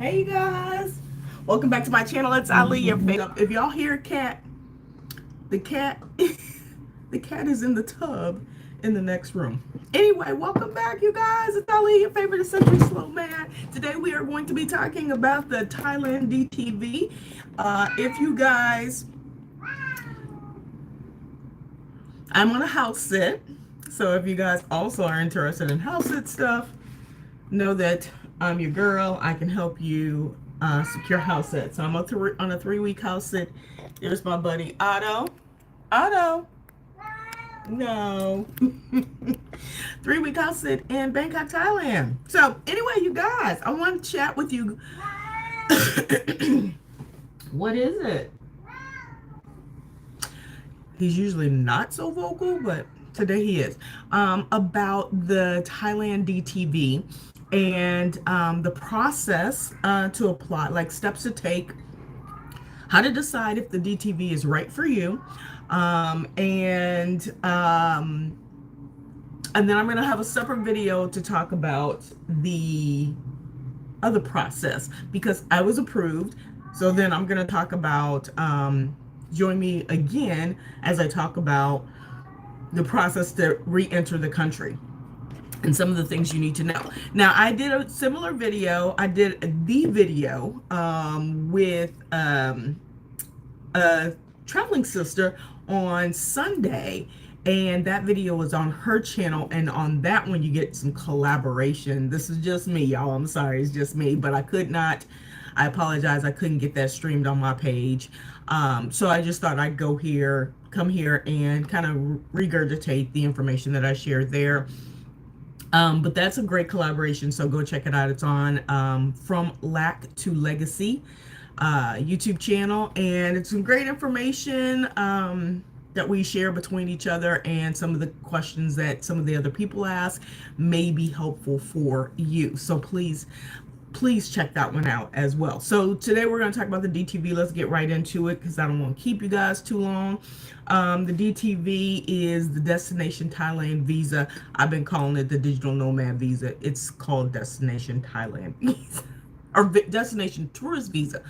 Hey you guys, welcome back to my channel. It's Ali, your favorite. If y'all hear a cat, the cat the cat is in the tub in the next room. Anyway, welcome back you guys. It's Ali, your favorite eccentric SLO-mad. Today we are going to be talking about the Thailand DTV. If you guys, I'm on a house sit, so if you guys also are interested in house sit stuff, know that I'm your girl. I can help you secure house sit. So I'm on a 3-week house sit. There's my buddy Otto. Otto. No. 3-week house sit in Bangkok, Thailand. So anyway, you guys, I want to chat with you. What is it? He's usually not so vocal, but today he is. About the Thailand DTV and the process to apply, like steps to take, how to decide if the DTV is right for you, and then I'm going to have a separate video to talk about the other process because I was approved. So then I'm going to talk about join me again as I talk about the process to re-enter the country and some of the things you need to know. Now, I did a similar video. I did the video with a traveling sister on Sunday, and that video was on her channel, and on that one you get some collaboration. This is just me, y'all. I'm sorry, it's just me, but I apologize, I couldn't get that streamed on my page. So I just thought I'd come here and kind of regurgitate the information that I shared there. But that's a great collaboration, so go check it out. It's on From Lack to Legacy YouTube channel, and it's some great information that we share between each other, and some of the questions that some of the other people ask may be helpful for you. So please check that one out as well. So today we're going to talk about the DTV. Let's get right into it because I don't want to keep you guys too long. The DTV is the Destination Thailand Visa. I've been calling it the Digital Nomad Visa. It's called Destination Thailand Visa or Destination Tourist Visa.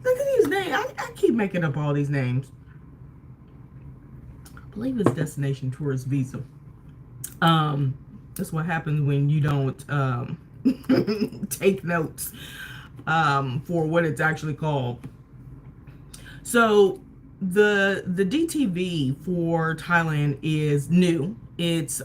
Look at these names. I keep making up all these names. I believe it's Destination Tourist Visa. That's what happens when you don't take notes for what it's actually called. So the DTV for Thailand is new. It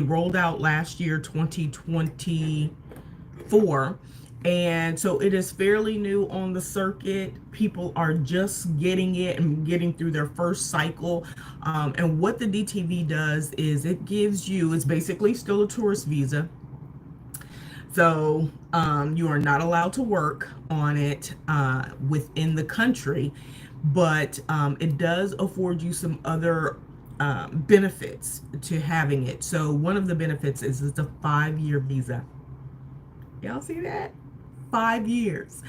rolled out last year, 2024, and so it is fairly new on the circuit. People are just getting it and getting through their first cycle. And what the DTV does is it gives you, it's basically still a tourist visa. So you are not allowed to work on it within the country, but it does afford you some other benefits to having it. So one of the benefits is it's a 5-year visa. Y'all see that? 5 years.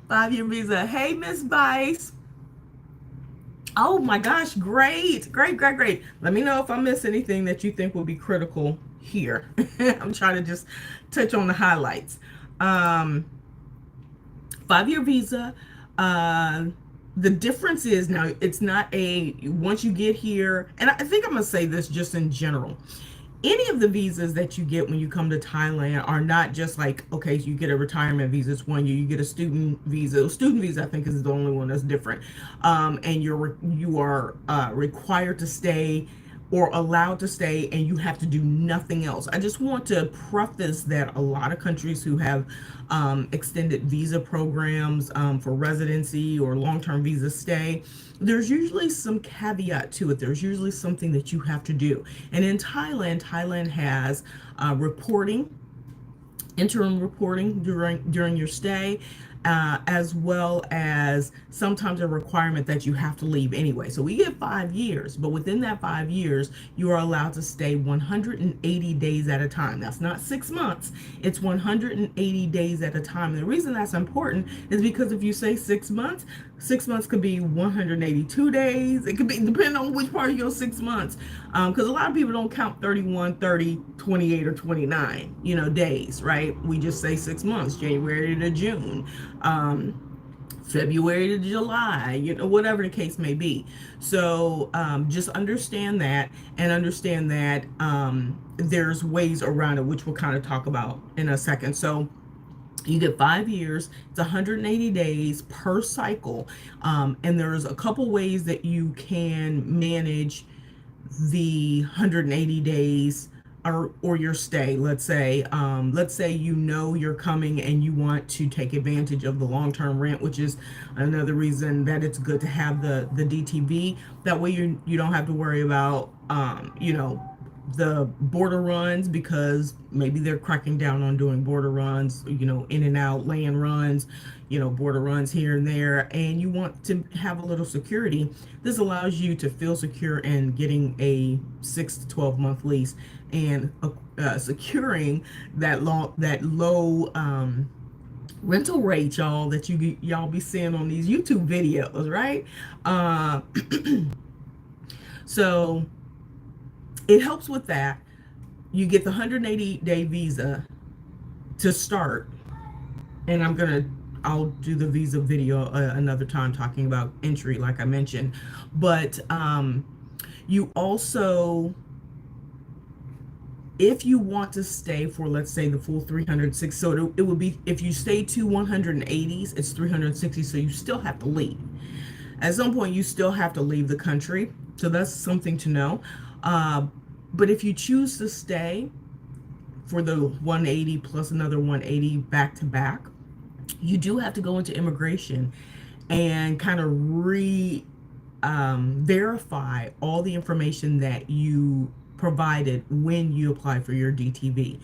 5-year visa. Hey, Miss Bice. Oh my gosh, great. Let me know if I miss anything that you think will be critical here. I'm trying to just touch on the highlights. 5-year visa. The difference is now it's not once you get here, and I think I'm gonna say this just in general. Any of the visas that you get when you come to Thailand are not just like, okay, so you get a retirement visa, it's 1 year, you get a student visa. Student visa, I think, is the only one that's different. And you are required to stay or allowed to stay, and you have to do nothing else. I just want to preface that a lot of countries who have extended visa programs for residency or long-term visa stay, there's usually some caveat to it. There's usually something that you have to do. And in Thailand has interim reporting during your stay, as well as sometimes a requirement that you have to leave anyway. So we get 5 years, but within that 5 years, you are allowed to stay 180 days at a time. That's not 6 months. It's 180 days at a time. And the reason that's important is because if you say 6 months, 6 months could be 182 days. It could be depending on which part of your 6 months. Because a lot of people don't count 31, 30, 28, or 29, days, right? We just say 6 months, January to June. February to July, whatever the case may be. So just understand that, and understand that there's ways around it, which we'll kind of talk about in a second. So you get 5 years, it's 180 days per cycle. And there's a couple ways that you can manage the 180 days or your stay. Let's say you're coming and you want to take advantage of the long-term rent, which is another reason that it's good to have the DTV. That way you don't have to worry about the border runs, because maybe they're cracking down on doing border runs, in and out land runs, border runs here and there, and you want to have a little security. This allows you to feel secure in getting a 6 to 12 month lease, and securing that low rental rate, y'all, that y'all be seeing on these YouTube videos, right? So it helps with that. You get the 180-day visa to start, and I'll do the visa video another time, talking about entry, like I mentioned. But you also, if you want to stay for, let's say, the full 306, so it would be, if you stay to 180s, it's 360, so you still have to leave. At some point, you still have to leave the country, so that's something to know. But if you choose to stay for the 180 plus another 180 back to back, you do have to go into immigration and kind of verify all the information that you provided when you apply for your DTV.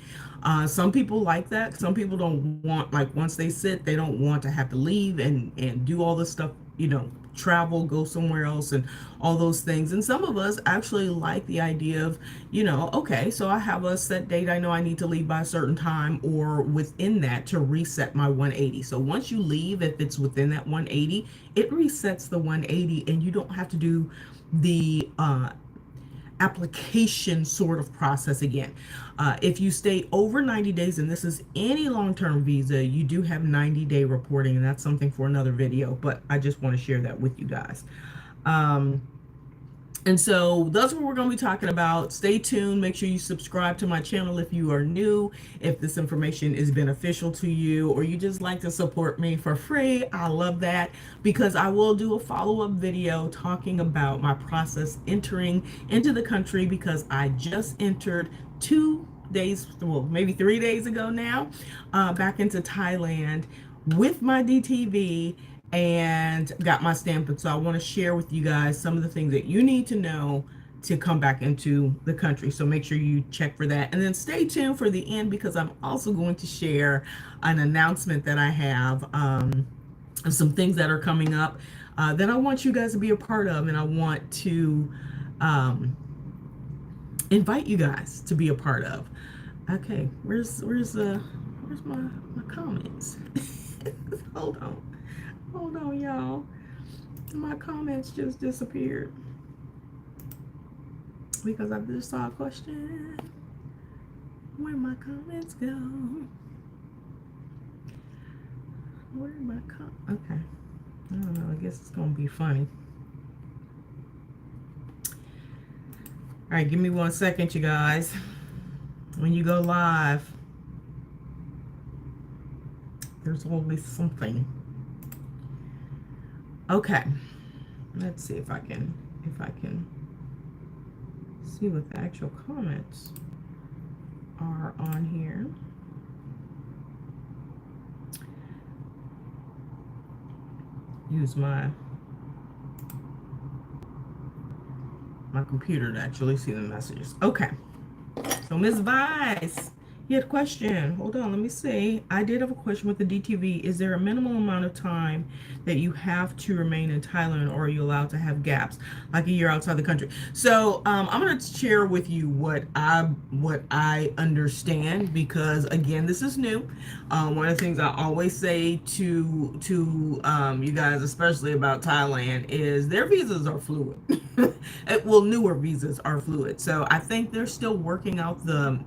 Some people like that. Some people don't want, like, once they sit, they don't want to have to leave and do all this stuff, travel, go somewhere else, and all those things. And some of us actually like the idea of, okay, so I have a set date, I know I need to leave by a certain time, or within that, to reset my 180. So once you leave, if it's within that 180, it resets the 180, and you don't have to do the application sort of process again. If you stay over 90 days, and this is any long-term visa, you do have 90-day reporting, and that's something for another video, but I just want to share that with you guys. And so that's what we're going to be talking about. Stay tuned. Make sure you subscribe to my channel if you are new. If this information is beneficial to you, or you just like to support me for free, I love that, because I will do a follow-up video talking about my process entering into the country, because I just entered 2 days, well, maybe 3 days ago now, back into Thailand with my DTV, and got my stamp. And so I want to share with you guys some of the things that you need to know to come back into the country. So make sure you check for that, and then stay tuned for the end, because I'm also going to share an announcement that I have, of some things that are coming up that I want you guys to be a part of, and I want to invite you guys to be a part of. Okay, where's my comments? Hold on, y'all. My comments just disappeared because I just saw a question. Where'd my comments go? Where'd my okay. I don't know. I guess it's gonna be funny. All right, give me 1 second, you guys. When you go live, there's always something. Okay, let's see if I can see what the actual comments are on here. Use my computer to actually see the messages. Okay, so Miss Vice, He had a question. Hold on, let me see. I did have a question with the DTV. Is there a minimum amount of time that you have to remain in Thailand, or are you allowed to have gaps, like a year outside the country? So I'm going to share with you what I understand, because again, this is new. One of the things I always say to you guys, especially about Thailand, is their visas are fluid. Well, newer visas are fluid. So I think they're still working out the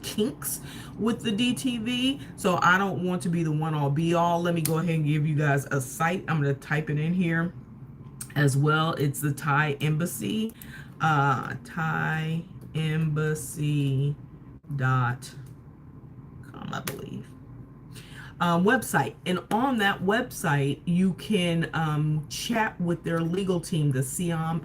kinks with the DTV. So I don't want to be the one all be all. Let me go ahead and give you guys a site. I'm going to type it in here as well. It's the Thai Embassy, Thai Embassy.com, I believe. Website, and on that website you can chat with their legal team, the SIAM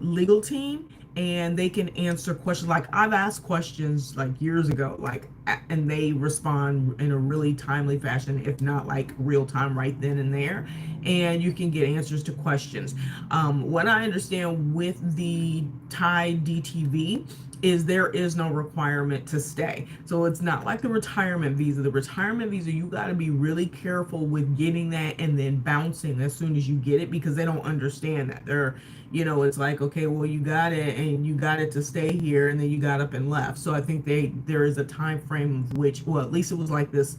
legal team, and they can answer questions. Like, I've asked questions like years ago, like, and they respond in a really timely fashion, if not like real time right then and there, and you can get answers to questions. What I understand with the Thai DTV is there is no requirement to stay. So it's not like the retirement visa. The retirement visa, you got to be really careful with getting that and then bouncing as soon as you get it, because they don't understand that. They're, it's like, okay, well, you got it and you got it to stay here, and then you got up and left. So I think there is a time frame of which, well, at least it was like this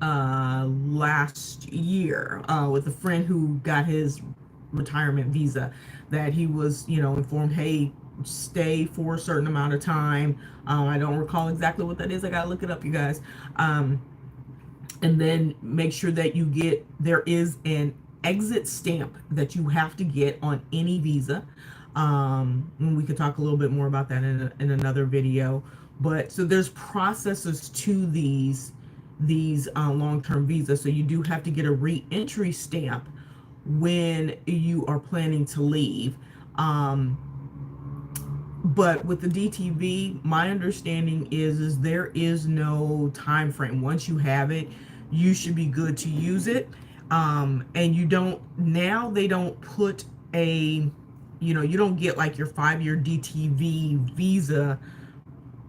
last year with a friend who got his retirement visa, that he was, informed, hey, stay for a certain amount of time. I don't recall exactly what that is. I gotta look it up, you guys. And then make sure that there is an exit stamp that you have to get on any visa. And we could talk a little bit more about that in another video. But so there's processes to these long-term visas. So you do have to get a re-entry stamp when you are planning to leave. But with the DTV, my understanding is there is no time frame. Once you have it, you should be good to use it. And they don't put you don't get like your 5-year DTV visa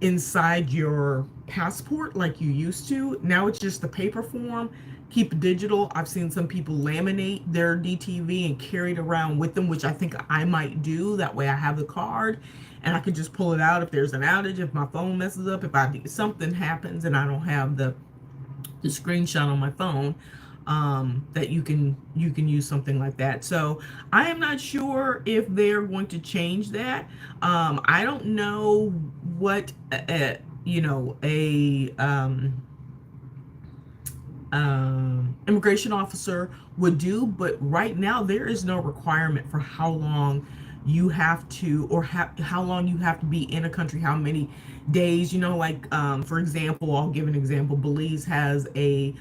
inside your passport like you used to. Now it's just the paper form. Keep it digital. I've seen some people laminate their DTV and carry it around with them, which I think I might do. That way I have the card and I can just pull it out if there's an outage, if my phone messes up, if something happens and I don't have the screenshot on my phone. That you can use something like that. So I am not sure if they're going to change that. I don't know what a immigration officer would do, but right now there is no requirement for how long you have to, or how long you have to be in a country, how many days. For example, I'll give an example. Belize has a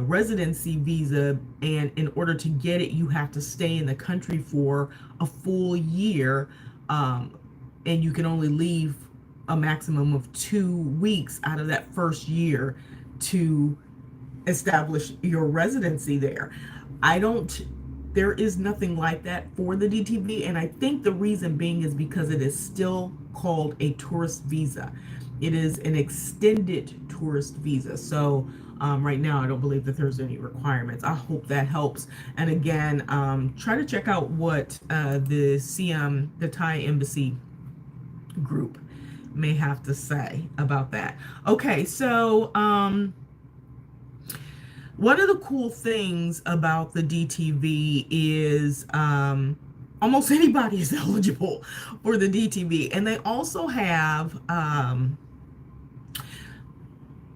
residency visa, and in order to get it, you have to stay in the country for a full year, and you can only leave a maximum of 2 weeks out of that first year to establish your residency there. There is nothing like that for the DTV, and I think the reason being is because it is still called a tourist visa. It is an extended tourist visa. So right now, I don't believe that there's any requirements. I hope that helps. And again, try to check out what the Thai Embassy group may have to say about that. Okay, so one of the cool things about the DTV is almost anybody is eligible for the DTV. And they also have, I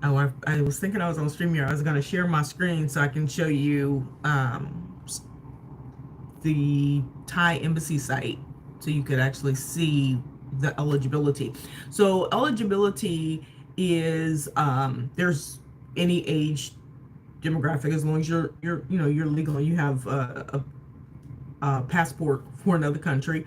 was thinking I was on StreamYard. I was going to share my screen so I can show you the Thai Embassy site so you could actually see the eligibility. So eligibility is there's any age demographic, as long as you're legal and you have a passport for another country.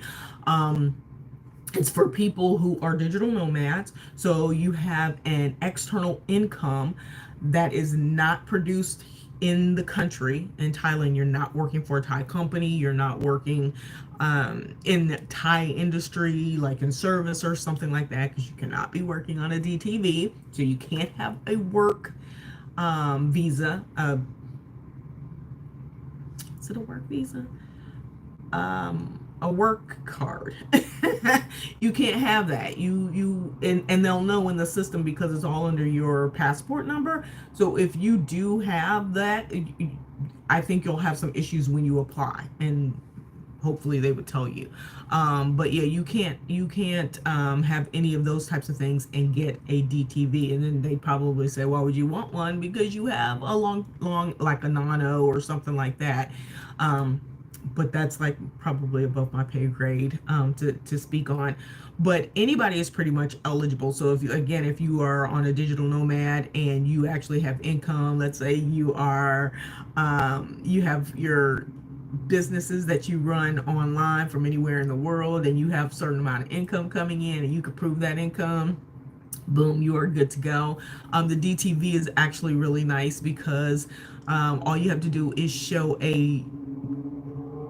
It's for people who are digital nomads. So you have an external income that is not produced in the country. In Thailand, you're not working for a Thai company. You're not working in the Thai industry, like in service or something like that, because you cannot be working on a DTV, so you can't have a work visa. Is it a work visa? A work card. You can't have that. And they'll know in the system because it's all under your passport number. So if you do have that, I think you'll have some issues when you apply, and hopefully they would tell you. But yeah, you can't have any of those types of things and get a DTV. And then they probably say, why would you want one? Because you have a long like a nano or something like that. Um, but that's like probably above my pay grade to speak on. But anybody is pretty much eligible. So if you are on a digital nomad and you actually have income, let's say you have your businesses that you run online from anywhere in the world, and you have a certain amount of income coming in, and you can prove that income, boom, you are good to go. The DTV is actually really nice because all you have to do is show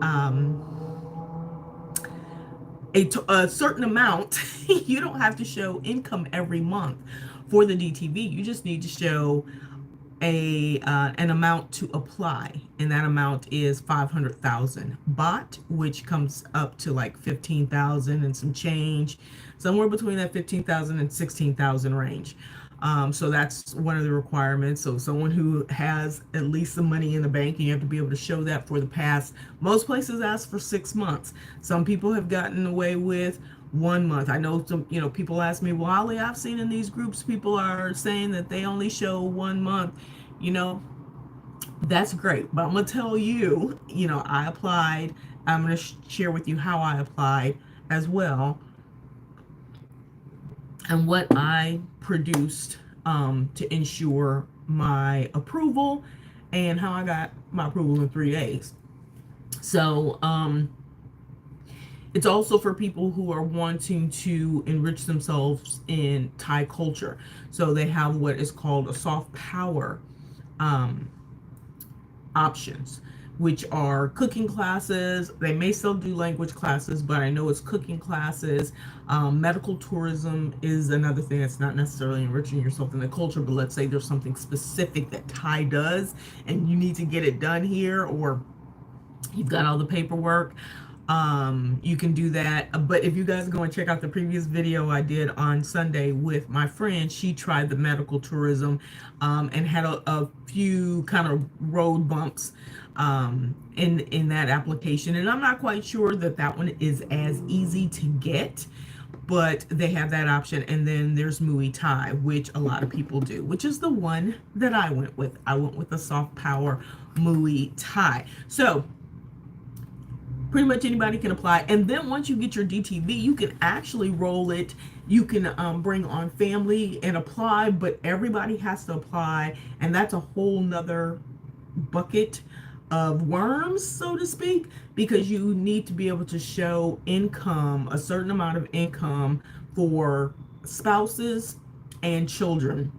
um, a certain amount. You don't have to show income every month for the DTV. You just need to show an amount to apply, and that amount is 500,000 baht, which comes up to like 15,000 and some change, somewhere between that 15,000 and 16,000 range. So that's one of the requirements. So someone who has at least some money in the bank, and you have to be able to show that for the past. Most places ask for 6 months. Some people have gotten away with 1 month. I know some, people ask me, well, Ali, I've seen in these groups people are saying that they only show 1 month. You know, that's great. But I'm going to tell you, I applied. I'm going to share with you how I applied as well, and what I produced to ensure my approval, and how I got my approval in 3 days. So, it's also for people who are wanting to enrich themselves in Thai culture. So they have what is called a soft power um, options, which are cooking classes. They may still do language classes, but I know it's cooking classes. Medical tourism is another thing that's not necessarily enriching yourself in the culture, but let's say there's something specific that Thai does and you need to get it done here, or you've got all the paperwork. You can do that. But if you guys go and check out the previous video I did on Sunday with my friend, she tried the medical tourism and had a few kind of road bumps in that application. And I'm not quite sure that one is as easy to get, but they have that option. And then there's Muay Thai, which a lot of people do, which is the one that I went with. I went with the soft power Muay Thai. So pretty much anybody can apply. And then once you get your DTV, you can actually roll it. You can bring on family and apply, but everybody has to apply. And that's a whole nother bucket of worms, so to speak, because you need to be able to show income, a certain amount of income for spouses and children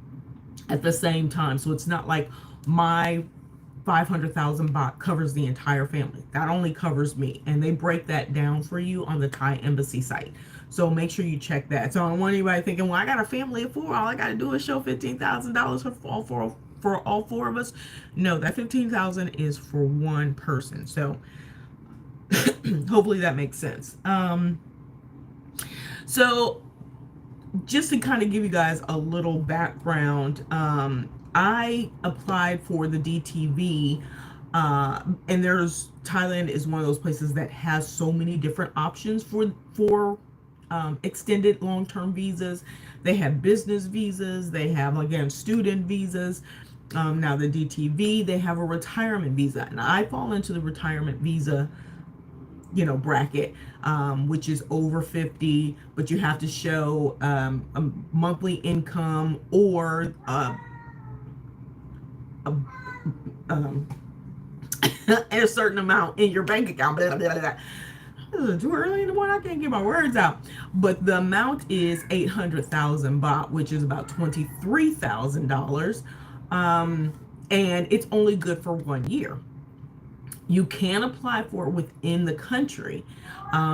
at the same time. So it's not like my 500,000 baht covers the entire family. That only covers me. And they break that down for you on the Thai embassy site. So make sure you check that. So I don't want anybody thinking, well, I got a family of 4. All I got to do is show $15,000 for all 4 of us. No, that 15,000 is for one person. So hopefully that makes sense. So just to kind of give you guys a little background, I applied for the DTV, and Thailand is one of those places that has so many different options for extended long-term visas. They have business visas. They have, again, student visas. Now the DTV, they have a retirement visa, and I fall into the retirement visa bracket, which is over 50, but you have to show a monthly income or a certain amount in your bank account. Blah, blah, blah. This is too early in the morning. I can't get my words out. But the amount is 800,000 baht, which is about $23,000. And it's only good for 1 year. You can apply for it within the country,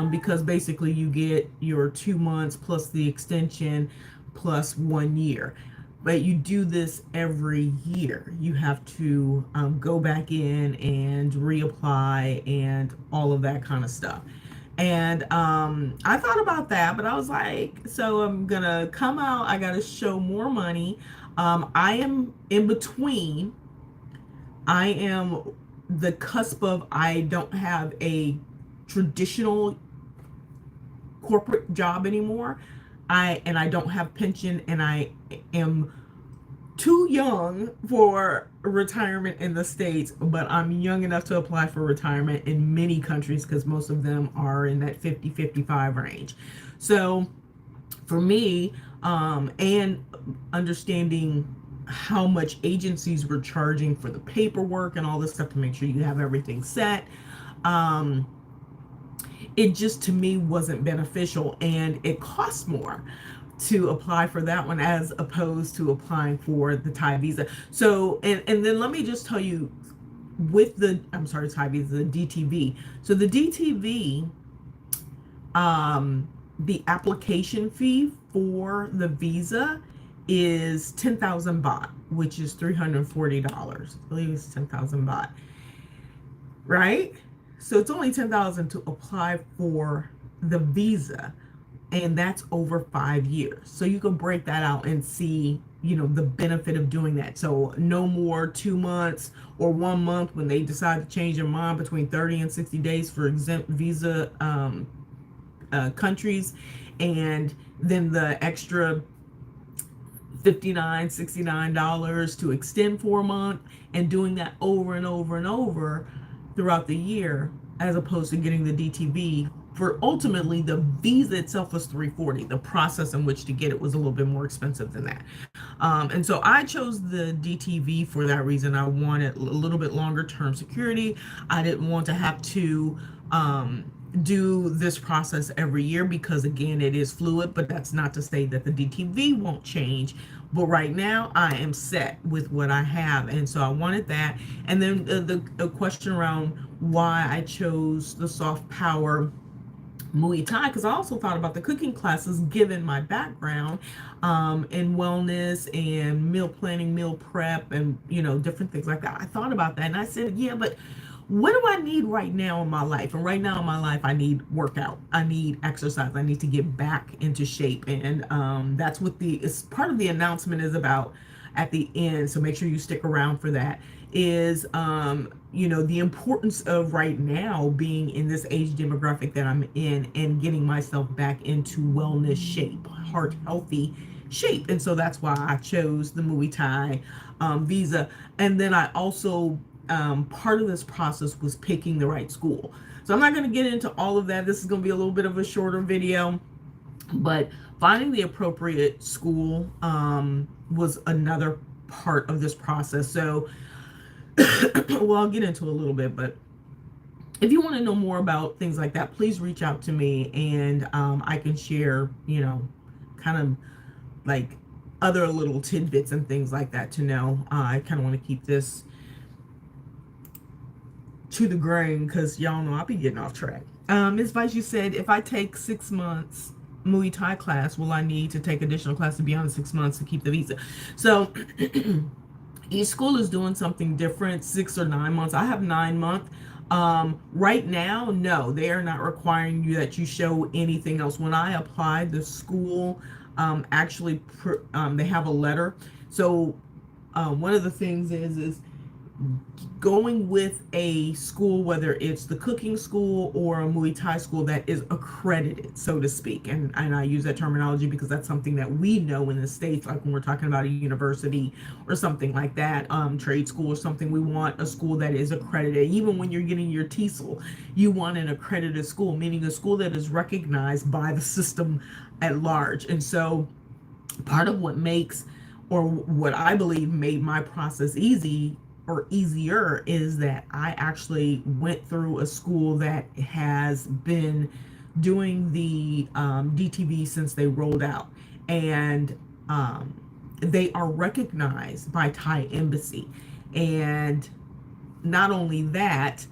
because basically you get your 2 months plus the extension plus 1 year. But you do this every year. You have to go back in and reapply and all of that kind of stuff. And I thought about that, but I was like, so I'm gonna come out. I gotta show more money. I am in between. I am the cusp of, I don't have a traditional corporate job anymore. I don't have pension, and I am too young for retirement in the States, but I'm young enough to apply for retirement in many countries because most of them are in that 50-55 range. So for me, and understanding how much agencies were charging for the paperwork and all this stuff to make sure you have everything set, um, it just to me wasn't beneficial, and it costs more to apply for that one as opposed to applying for the Thai visa. So, and then let me just tell you, with the, I'm sorry, Thai visa, the DTV. So the DTV, the application fee for the visa is 10,000 baht, which is $340. I believe it's 10,000 baht, right? So it's only 10,000 to apply for the visa, and that's over 5 years. So you can break that out and see, the benefit of doing that. So no more 2 months or 1 month when they decide to change their mind between 30 and 60 days for exempt visa countries, and then the extra $59-$69 to extend for a month, and doing that over and over and over throughout the year, as opposed to getting the DTV. For ultimately, the visa itself was 340. The process in which to get it was a little bit more expensive than that. And so I chose the DTV for that reason. I wanted a little bit longer term security. I didn't want to have to do this process every year, because again, it is fluid, but that's not to say that the DTV won't change. But right now I am set with what I have, and so I wanted that. And then the question around why I chose the soft power Muay Thai, because I also thought about the cooking classes given my background in wellness and meal planning, meal prep, and different things like that. I thought about that, and I said, yeah, but what do I need right now in my life? And right now in my life, I need workout. I need exercise. I need to get back into shape. And that's what it's part of the announcement is about at the end. So make sure you stick around for that. Is, the importance of right now being in this age demographic that I'm in and getting myself back into wellness shape, heart healthy shape. And so that's why I chose the Muay Thai visa. And then I also, part of this process was picking the right school. So I'm not going to get into all of that. This is going to be a little bit of a shorter video, but finding the appropriate school was another part of this process. So, well, I'll get into a little bit, but if you want to know more about things like that, please reach out to me, and I can share, kind of like other little tidbits and things like that to know. I kind of want to keep this to the grain, because y'all know I'll be getting off track. Ms. Vice, you said, if I take 6 months Muay Thai class, will I need to take additional classes beyond 6 months to keep the visa? So each school is doing something different, 6 or 9 months. I have 9 month. Right now, no, they are not requiring you that you show anything else. When I applied, the school actually they have a letter. So one of the things is going with a school, whether it's the cooking school or a Muay Thai school that is accredited, so to speak. And I use that terminology because that's something that we know in the States, like when we're talking about a university or something like that, trade school or something, we want a school that is accredited. Even when you're getting your TESOL, you want an accredited school, meaning a school that is recognized by the system at large. And so part of what makes, or what I believe made my process easy or easier, is that I actually went through a school that has been doing the DTV since they rolled out, and they are recognized by Thai embassy. And not only that,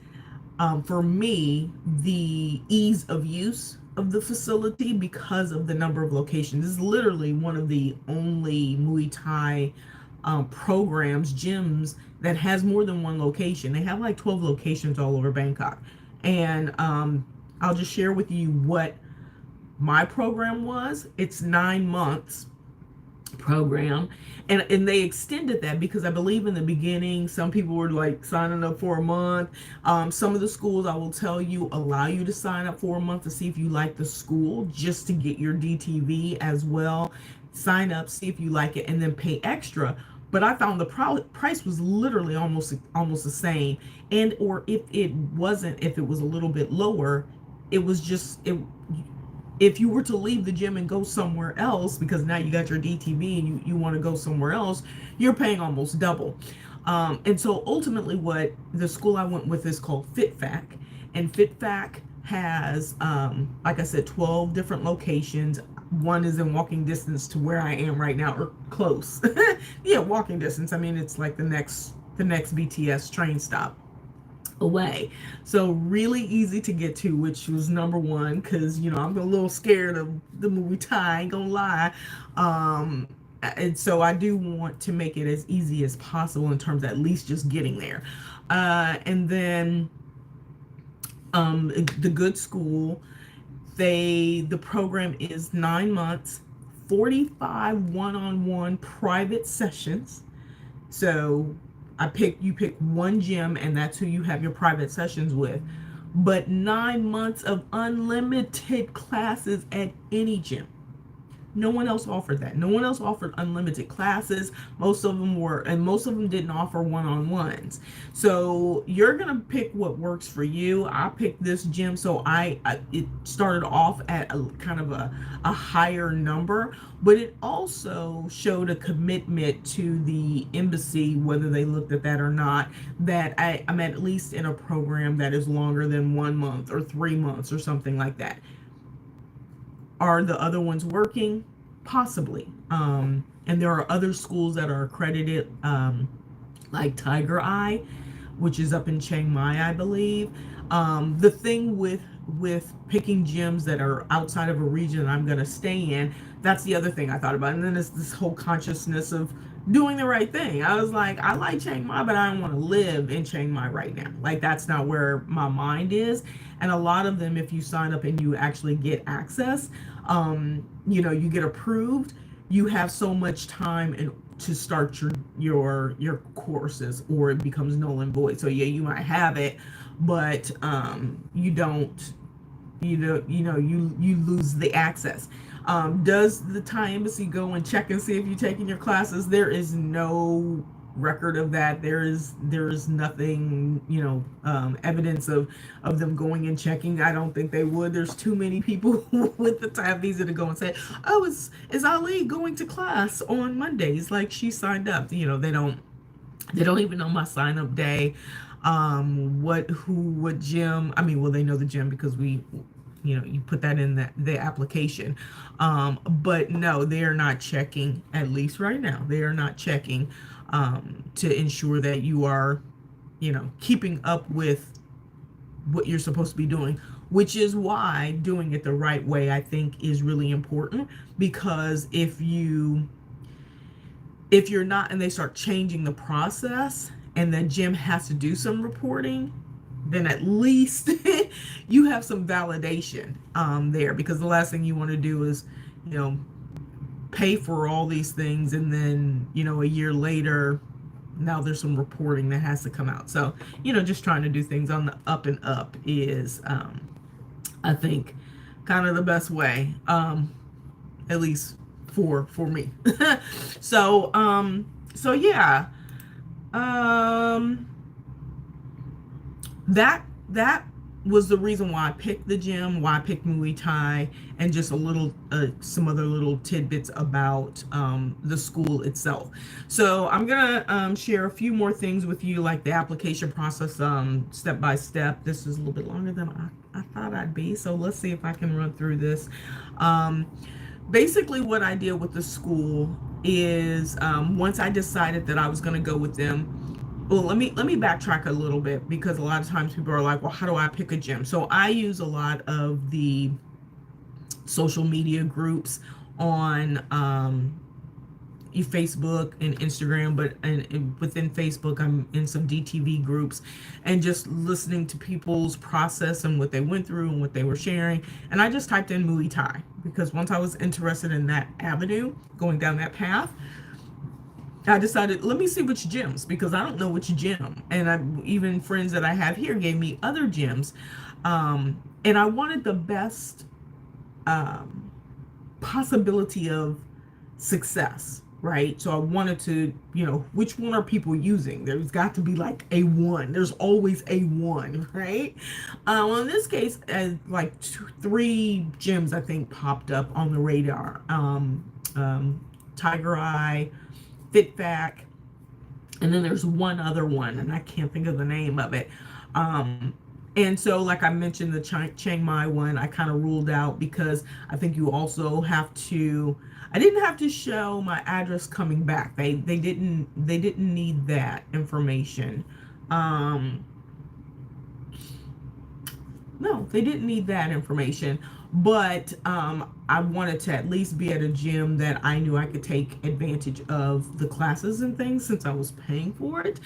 For me, the ease of use of the facility because of the number of locations. This is literally one of the only Muay Thai programs, gyms that has more than one location. They have like 12 locations all over Bangkok. And I'll just share with you what my program was. It's 9 months program, and they extended that because I believe in the beginning some people were like signing up for a month. Some of the schools, I will tell you, allow you to sign up for a month to see if you like the school, just to get your DTV as well. Sign up, see if you like it, and then pay extra. But I found the price was literally almost the same, and or if it wasn't, if it was a little bit lower, it was just it if you were to leave the gym and go somewhere else, because now you got your DTV and you want to go somewhere else, you're paying almost double. And so ultimately, what the school I went with is called FitFac. And FitFac has, like I said, 12 different locations. One is in walking distance to where I am right now, or close. Yeah, walking distance. I mean, it's like the next BTS train stop away. So really easy to get to, which was number one, because I'm a little scared of the Muay Thai, I ain't gonna lie. And so I do want to make it as easy as possible in terms of at least just getting there. And then the good school, the program is 9 months, 45 one-on-one private sessions. So you pick one gym, and that's who you have your private sessions with. But 9 months of unlimited classes at any gym. No one else offered that. No one else offered unlimited classes. Most of them didn't offer one-on-ones. So you're gonna pick what works for you. I picked this gym, so it started off at a kind of a higher number, but it also showed a commitment to the embassy, whether they looked at that or not, that I'm at least in a program that is longer than 1 month or 3 months or something like that. Are the other ones working? Possibly. And there are other schools that are accredited, like Tiger Eye, which is up in Chiang Mai, I believe. The thing with picking gyms that are outside of a region I'm going to stay in, that's the other thing I thought about. And then it's this whole consciousness of doing the right thing. I was like, I like Chiang Mai, but I don't want to live in Chiang Mai right now. Like, that's not where my mind is. And a lot of them, if you sign up and you actually get access, you get approved, you have so much time to start your courses, or it becomes null and void. So yeah, you might have it, but you don't, you lose the access. Does the Thai embassy go and check and see if you're taking your classes? There is no record of that. There is nothing, evidence of them going and checking. I don't think they would. There's too many people with the Thai visa to go and say, oh, is Ali going to class on Mondays? Like, she signed up. They don't even know my sign up day. What gym? I mean, well, they know the gym because you put that in the application. But no, they are not checking, at least right now. They are not checking to ensure that you are, keeping up with what you're supposed to be doing, which is why doing it the right way, I think, is really important. Because if you're not, and they start changing the process, and then gym has to do some reporting, then at least you have some validation there. Because the last thing you want to do is, pay for all these things, and then, a year later, now there's some reporting that has to come out. So, just trying to do things on the up and up is, I think, kind of the best way, at least for me. So yeah, that was the reason why I picked the gym, why I picked Muay Thai, and just some other little tidbits about the school itself. So I'm gonna share a few more things with you, like the application process, step by step. This is a little bit longer than I thought I'd be, so let's see if I can run through this. Basically, what I did with the school is, once I decided that I was gonna go with them, Well, let me backtrack a little bit, because a lot of times people are like, well, how do I pick a gym? So I use a lot of the social media groups on Facebook and Instagram, but and within Facebook, I'm in some DTV groups, and just listening to people's process and what they went through and what they were sharing. And I just typed in Muay Thai, because once I was interested in that avenue, going down that path, I decided, let me see which gyms, because I don't know which gym. And even friends that I have here gave me other gyms. And I wanted the best um, possibility of success, right? So I wanted to, which one are people using? There's got to be like a one. There's always a one, right? Well, in this case, like three gyms I think popped up on the radar. Tiger Eye, FitFac, and then there's one other one, and I can't think of the name of it. And so, like I mentioned, the Chiang Mai one, I kind of ruled out, because I think you also have to. I didn't have to show my address coming back. They didn't need that information. No, they didn't need that information. But I wanted to at least be at a gym that I knew I could take advantage of the classes and things, since I was paying for it.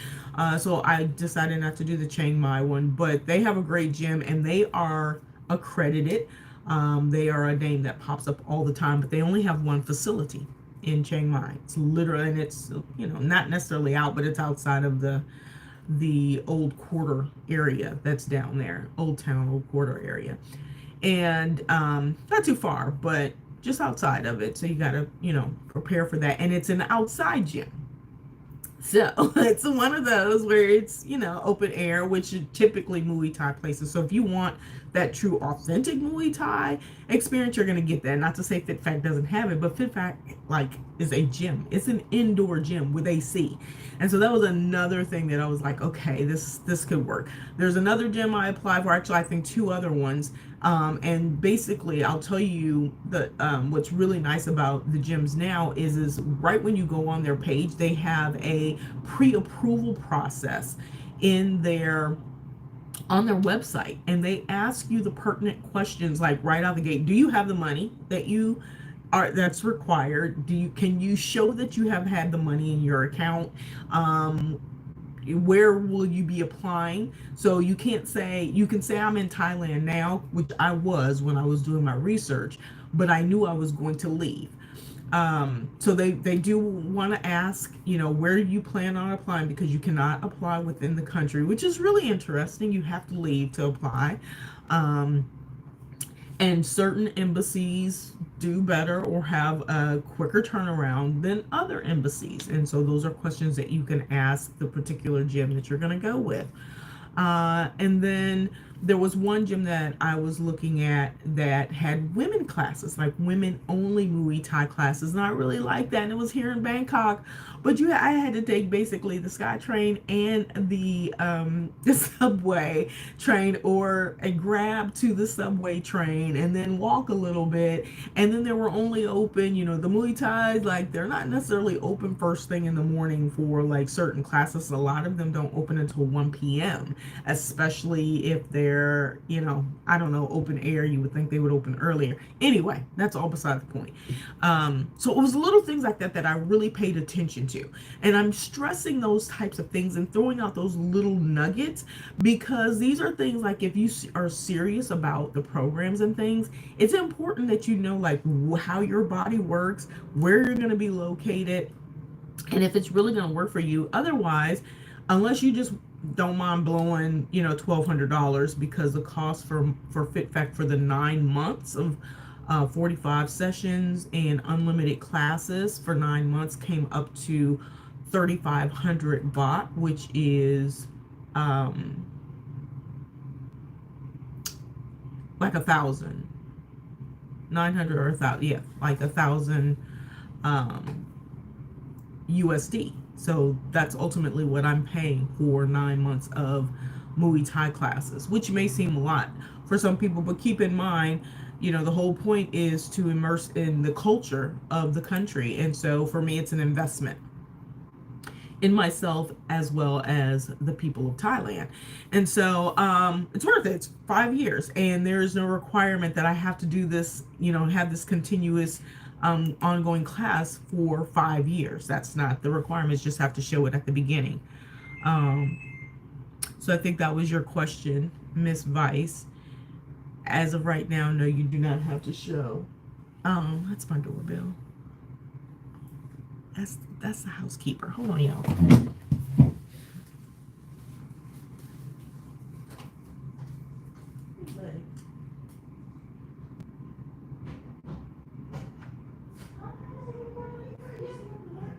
So I decided not to do the Chiang Mai one, but they have a great gym, and they are accredited. They are a name that pops up all the time, but they only have one facility in Chiang Mai. It's literally, and it's, not necessarily out, but it's outside of the old quarter area that's down there, Old Town, Old Quarter area. And not too far, but just outside of it. So you got to, prepare for that. And it's an outside gym. So it's one of those where it's, open air, which is typically Muay Thai places. So if you want that true authentic Muay Thai experience, you're going to get that. Not to say FitFac doesn't have it, but FitFac is a gym. It's an indoor gym with AC. And so that was another thing that I was like, okay, this could work. There's another gym I applied for, actually I think two other ones. And basically, I'll tell you that what's really nice about the gyms now is right when you go on their page, they have a pre-approval process on their website, and they ask you the pertinent questions, like right out the gate. Do you have the money that's required? Can you show that you have had the money in your account? Where will you be applying? So you can say I'm in Thailand now, which I was when I was doing my research, but I knew I was going to leave. So they do want to ask, where do you plan on applying, because you cannot apply within the country, which is really interesting. You have to leave to apply. And certain embassies do better or have a quicker turnaround than other embassies. And so those are questions that you can ask the particular gym that you're going to go with. And then there was one gym that I was looking at that had women classes, like women only Muay Thai classes. And I really liked that. And it was here in Bangkok. But I had to take basically the Sky Train and the subway train, or a grab to the subway train, and then walk a little bit. And then they were only open, the Muay Thai, like they're not necessarily open first thing in the morning for like certain classes. A lot of them don't open until 1 p.m., especially if they're, I don't know, open air. You would think they would open earlier. Anyway, that's all beside the point. So it was little things like that I really paid attention to. And I'm stressing those types of things and throwing out those little nuggets, because these are things like, if you are serious about the programs and things, it's important that you know like how your body works, where you're going to be located, and if it's really going to work for you. Otherwise, unless you just don't mind blowing, $1,200, because the cost for FitFac for the 9 months of 45 sessions and unlimited classes for 9 months came up to 3,500 baht, which is like 1,000, 900 or 1,000, yeah, like 1,000 USD. So that's ultimately what I'm paying for 9 months of Muay Thai classes, which may seem a lot for some people, but keep in mind, the whole point is to immerse in the culture of the country. And so for me, it's an investment in myself as well as the people of Thailand. And so it's worth it. It's 5 years, and there is no requirement that I have to do this, have this continuous ongoing class for 5 years. That's not the requirements, just have to show it at the beginning. Um, so I think that was your question, Miss Vice. As of right now, no, you do not have to show. That's my doorbell. That's the housekeeper. Hold on, y'all.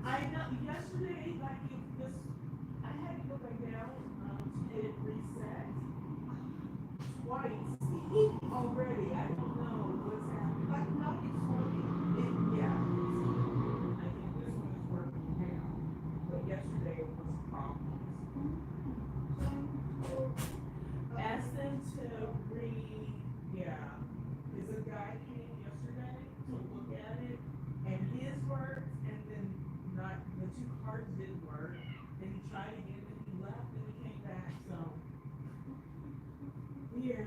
I know yesterday, like this, I had to go back down to get it reset twice already. I don't know what's happening. Like, no, it's working. Yeah. I think this one is working now. But yesterday it was problems. Ask them to yeah. There's a guy came yesterday to look at it, and his worked, and then not the two cards didn't work. And he tried again, and he left, and he came back. So yeah.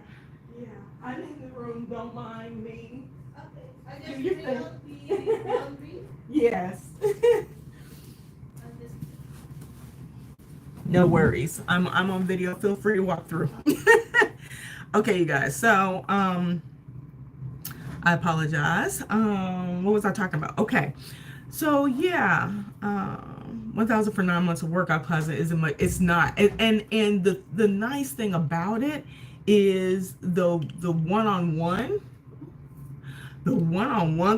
I'm in the room. Don't mind me. Okay. I just revealed the boundary. Yes. No worries. I'm on video. Feel free to walk through. Okay, you guys. So I apologize. What was I talking about? Okay. So yeah, 1,000 for 9 months of workout class isn't much. It's not. And the nice thing about it is the one-on-one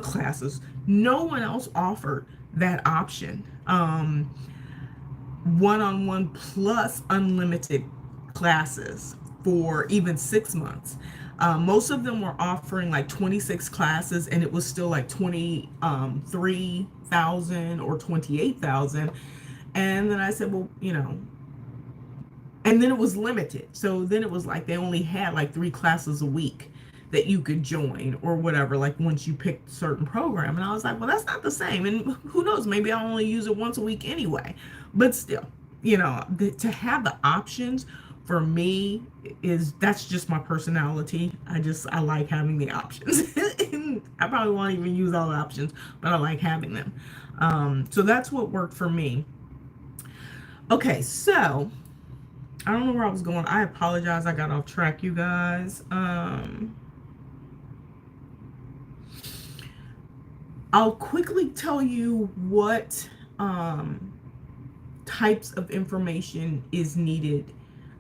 classes. No one else offered that option. One-on-one plus unlimited classes for even 6 months. Most of them were offering like 26 classes, and it was still like 23,000 or 28,000. And then I said, well, and then it was limited. So then it was like they only had like 3 classes a week that you could join or whatever, like once you picked a certain program. And I was like, well, that's not the same. And who knows, maybe I'll only use it once a week anyway. But still, to have the options for me that's just my personality. I like having the options. I probably won't even use all the options, but I like having them. So that's what worked for me. Okay, so I don't know where I was going. I apologize. I got off track, you guys. I'll quickly tell you what types of information is needed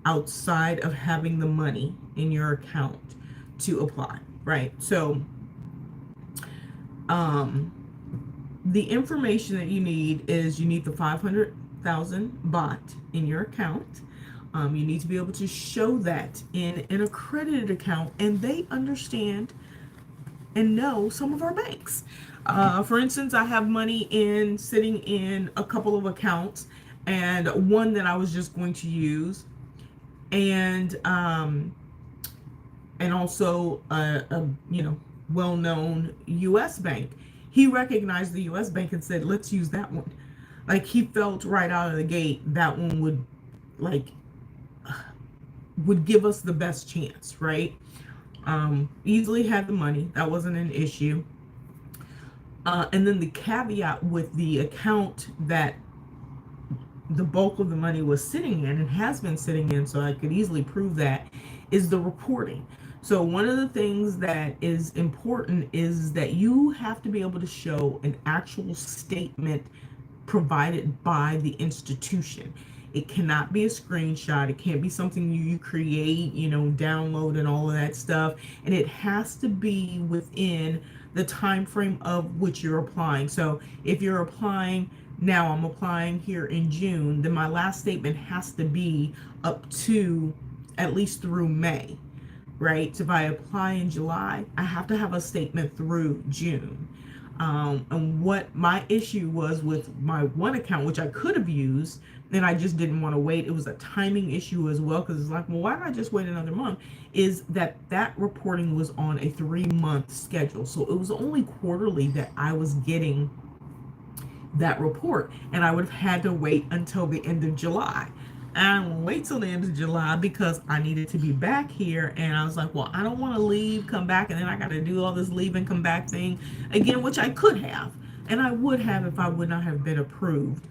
outside of having the money in your account to apply, right? So the information that you need is you need the 500,000 baht in your account. You need to be able to show that in an accredited account, and they understand and know some of our banks. For instance, I have money sitting in a couple of accounts, and one that I was just going to use, and also a well-known U.S. bank. He recognized the U.S. bank and said, let's use that one. Like, he felt right out of the gate that one would give us the best chance, right? Easily had the money. That wasn't an issue. And then the caveat with the account that the bulk of the money was sitting in and has been sitting in, so I could easily prove that, is the reporting. So one of the things that is important is that you have to be able to show an actual statement provided by the institution. It cannot be a screenshot. It can't be something you create, download and all of that stuff. And it has to be within the time frame of which you're applying. So if you're applying now, I'm applying here in June, then my last statement has to be up to at least through May, right? So if I apply in July, I have to have a statement through June. And what my issue was with my one account, which I could have used, and I just didn't want to wait. It was a timing issue as well, because it's like, well, why don't I just wait another month? Is that reporting was on a 3-month schedule. So it was only quarterly that I was getting that report, and I would have had to wait until the end of July. I didn't wait till the end of July because I needed to be back here, and I was like, well, I don't want to leave, come back, and then I got to do all this leave and come back thing again, which I could have, and I would have if I would not have been approved.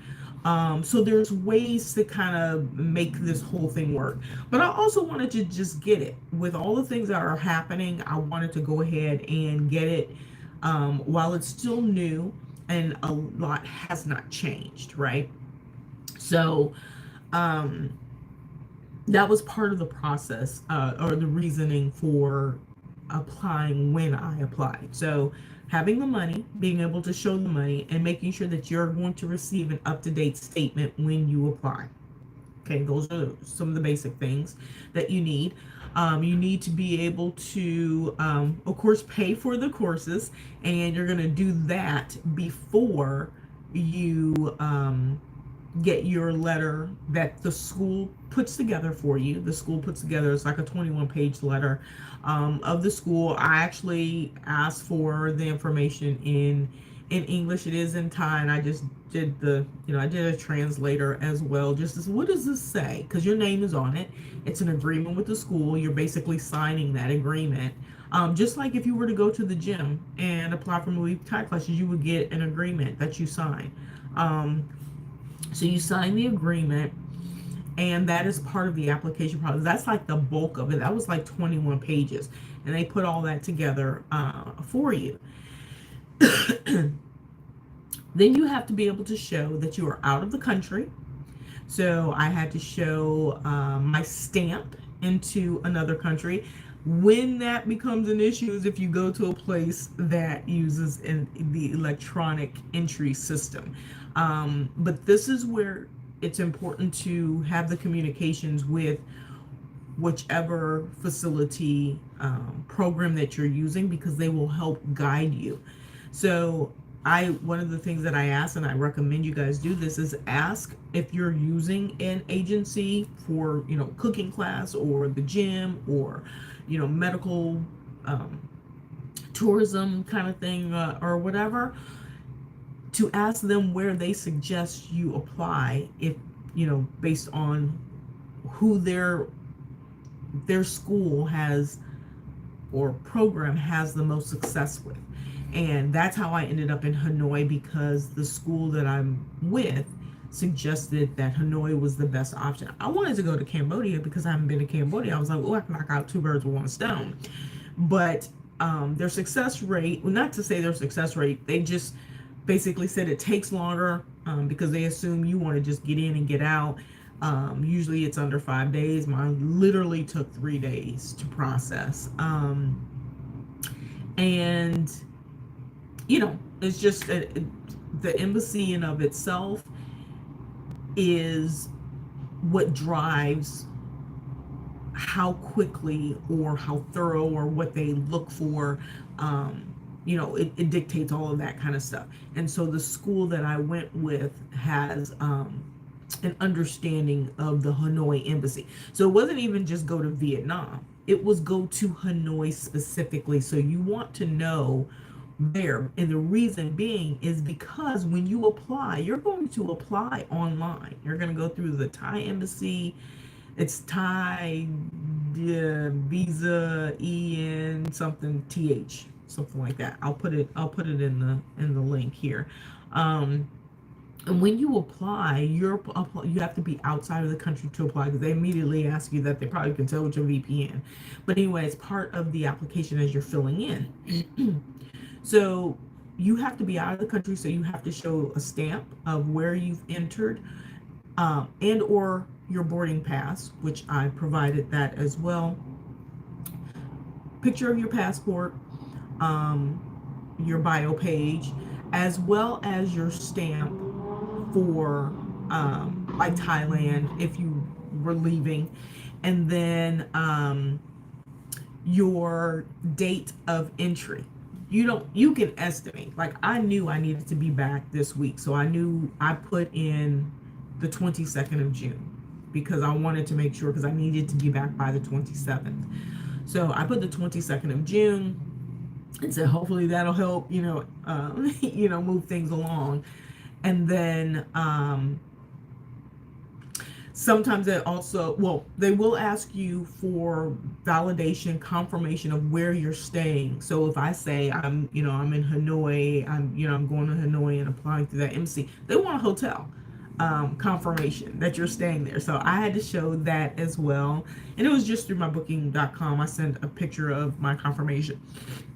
So there's ways to kind of make this whole thing work. But I also wanted to just get it with all the things that are happening. I wanted to go ahead and get it while it's still new and a lot has not changed, right? So um, that was part of the process or the reasoning for applying when I applied. So having the money, being able to show the money, and making sure that you're going to receive an up-to-date statement when you apply. Okay, those are some of the basic things that you need. You need to be able to, of course, pay for the courses, and you're going to do that before you get your letter that the school puts together for you. The school puts together, it's like a 21-page letter of the school. I actually asked for the information in English. It is in Thai, and I just did I did a translator as well. Just as, what does this say? Because your name is on it. It's an agreement with the school. You're basically signing that agreement. Just like if you were to go to the gym and apply for Muay Thai classes, you would get an agreement that you sign. So you sign the agreement, and that is part of the application process. That's like the bulk of it. That was like 21 pages, and they put all that together for you. Then you have to be able to show that you are out of the country. So I had to show my stamp into another country. When that becomes an issue is if you go to a place that uses the electronic entry system. But this is where it's important to have the communications with whichever facility program that you're using, because they will help guide you. So one of the things that I ask, and I recommend you guys do this, is ask if you're using an agency for, cooking class or the gym or, medical tourism kind of thing or whatever, to ask them where they suggest you apply, if, based on who their school has or program has the most success with. And that's how I ended up in Hanoi, because the school that I'm with suggested that Hanoi was the best option. I wanted to go to Cambodia because I haven't been to Cambodia. I was like, oh, I can knock out two birds with one stone. But their success rate, well, not to say their success rate, they just basically said it takes longer because they assume you want to just get in and get out. Usually it's under 5 days. Mine literally took 3 days to process. And it's just the embassy in of itself is what drives how quickly or how thorough or what they look for. It dictates all of that kind of stuff. And so the school that I went with has an understanding of the Hanoi embassy. So it wasn't even just go to Vietnam. It was go to Hanoi specifically. So you want to know there, and the reason being is because when you apply, you're going to apply online. You're going to go through the Thai embassy. It's Thai visa EN something TH, something like that. I'll put it in the link here. And when you apply, you have to be outside of the country to apply, because they immediately ask you that. They probably can tell with your VPN. But anyway, it's part of the application as you're filling in. So you have to be out of the country, so you have to show a stamp of where you've entered, and or your boarding pass, which I provided that as well. Picture of your passport, your bio page, as well as your stamp for like Thailand if you were leaving, and then your date of entry. You can estimate. Like, I knew I needed to be back this week, so I knew I put in the 22nd of June because I wanted to make sure, because I needed to be back by the 27th. So I put the 22nd of June and said hopefully that'll help move things along. And then sometimes they also, well, they will ask you for validation, confirmation of where you're staying. So if I say I'm in Hanoi, I'm going to Hanoi and applying through that embassy, they want a hotel confirmation that you're staying there. So I had to show that as well. And it was just through my booking.com. I sent a picture of my confirmation,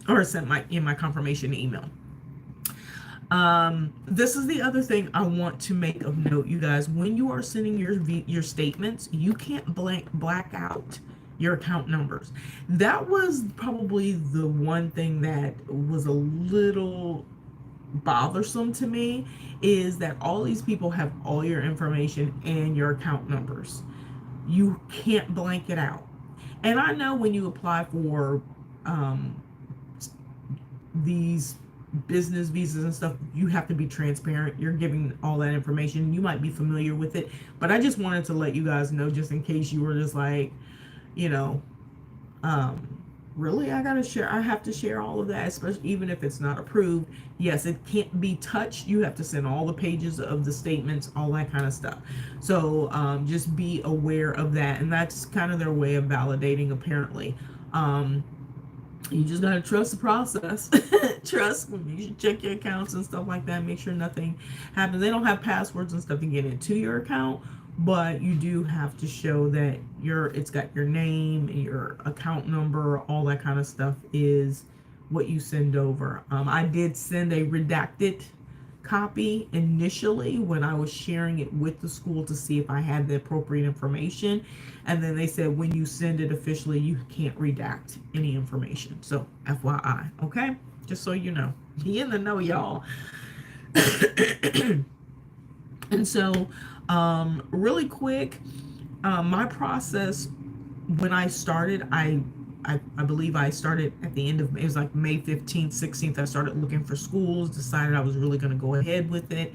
or sent my confirmation email. This is the other thing I want to make of note, you guys. When you are sending your statements, you can't black out your account numbers. That was probably the one thing that was a little bothersome to me, is that all these people have all your information and your account numbers. You can't blank it out. And I know when you apply for these business visas and stuff, you have to be transparent. You're giving all that information. You might be familiar with it, but I just wanted to let you guys know, just in case you were just like, you know, really, I have to share all of that, especially even if it's not approved. Yes, it can't be touched. You have to send all the pages of the statements, all that kind of stuff. So just be aware of that. And that's kind of their way of validating, apparently. You just gotta trust the process. Trust. You should check your accounts and stuff like that. Make sure nothing happens. They don't have passwords and stuff to get into your account, but you do have to show that it's got your name, your account number, all that kind of stuff is what you send over. I did send a redacted copy initially when I was sharing it with the school to see if I had the appropriate information, and then they said when you send it officially, you can't redact any information. So FYI, okay, just so you know. Be in the know, y'all. And so really quick, my process when I started, I believe I started at the end of, it was like May 15th, 16th. I started looking for schools, decided I was really going to go ahead with it.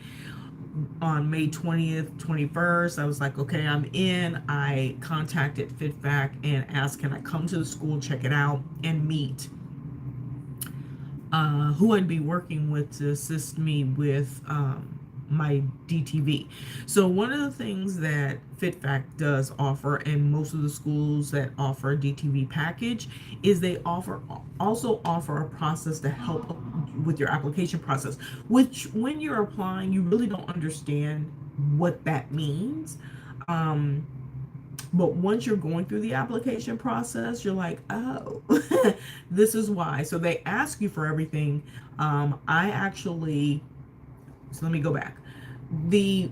On May 20th, 21st, I was like, okay, I'm in. I contacted FitFac and asked, can I come to the school, check it out, and meet who I'd be working with to assist me with my DTV. So one of the things that FitFac does offer, and most of the schools that offer a DTV package, is they also offer a process to help with your application process, which when you're applying, you really don't understand what that means. But once you're going through the application process, you're like, oh, this is why. So they ask you for everything. So let me go back. The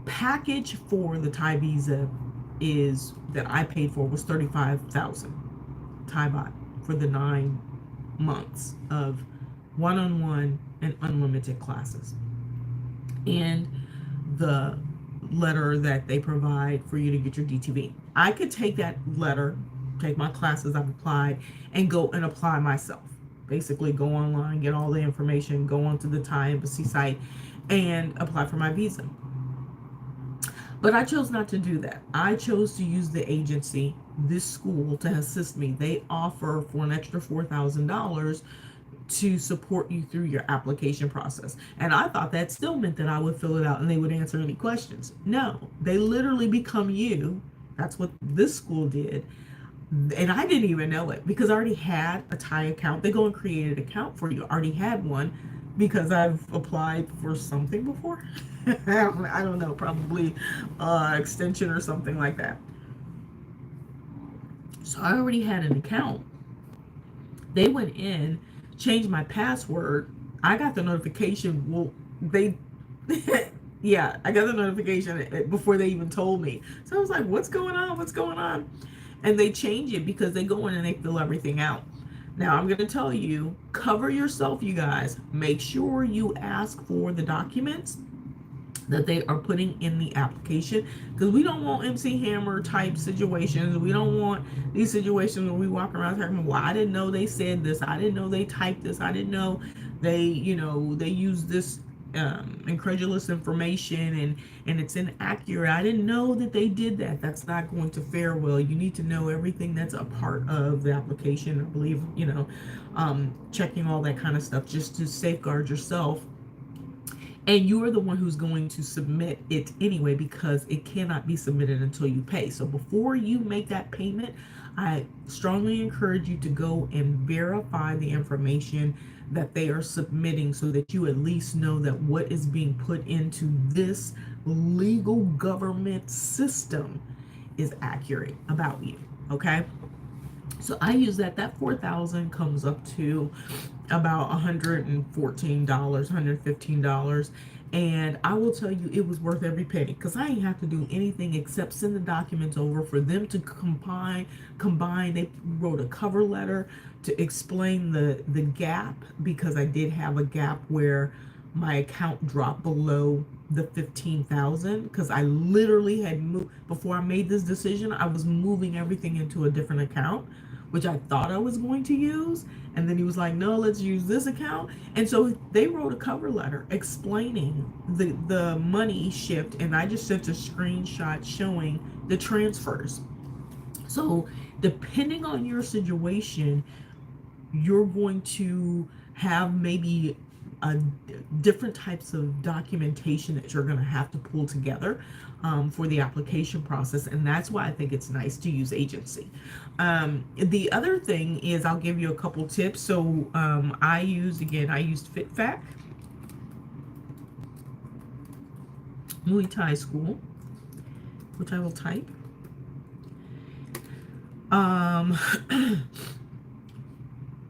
package for the Thai visa that I paid for was 35,000 Thai baht for the 9 months of one-on-one and unlimited classes. And the letter that they provide for you to get your DTV. I could take that letter, take my classes I've applied, and go and apply myself. Basically go online, get all the information, go onto the Thai embassy site, and apply for my visa. But I chose not to do that. I chose to use the agency, this school, to assist me. They offer for an extra $4,000 to support you through your application process. And I thought that still meant that I would fill it out and they would answer any questions. No, they literally become you. That's what this school did. And I didn't even know it because I already had a Thai account. They go and create an account for you. I already had one because I've applied for something before. I don't know, probably extension or something like that. So I already had an account. They went in, changed my password. I got the notification. Well, yeah, I got the notification before they even told me. So I was like, what's going on? What's going on? And they change it because they go in and they fill everything out. Now I'm going to tell you, cover yourself, you guys. Make sure you ask for the documents that they are putting in the application, because we don't want MC Hammer type situations. We don't want these situations where we walk around talking, well, I didn't know they said this, I didn't know they typed this, I didn't know they use this incredulous information and it's inaccurate. I didn't know that they did that. That's not going to fare well. You need to know everything that's a part of the application. I believe, checking all that kind of stuff just to safeguard yourself and you are the one who's going to submit it anyway, because it cannot be submitted until you pay. So before you make that payment, I strongly encourage you to go and verify the information that they are submitting, so that you at least know that what is being put into this legal government system is accurate about you. Okay, so I use that. That 4,000 comes up to about $114, $115. And I will tell you, it was worth every penny, because I didn't have to do anything except send the documents over for them to combine. They wrote a cover letter to explain the gap, because I did have a gap where my account dropped below the 15,000, because I literally had moved. Before I made this decision, I was moving everything into a different account, which I thought I was going to use. And then he was like, no, let's use this account. And so they wrote a cover letter explaining the money shift. And I just sent a screenshot showing the transfers. So depending on your situation, you're going to have maybe different types of documentation that you're going to have to pull together for the application process. And that's why I think it's nice to use agency. The other thing is, I'll give you a couple tips. So I used FitFac, Muay Thai School, which I will type.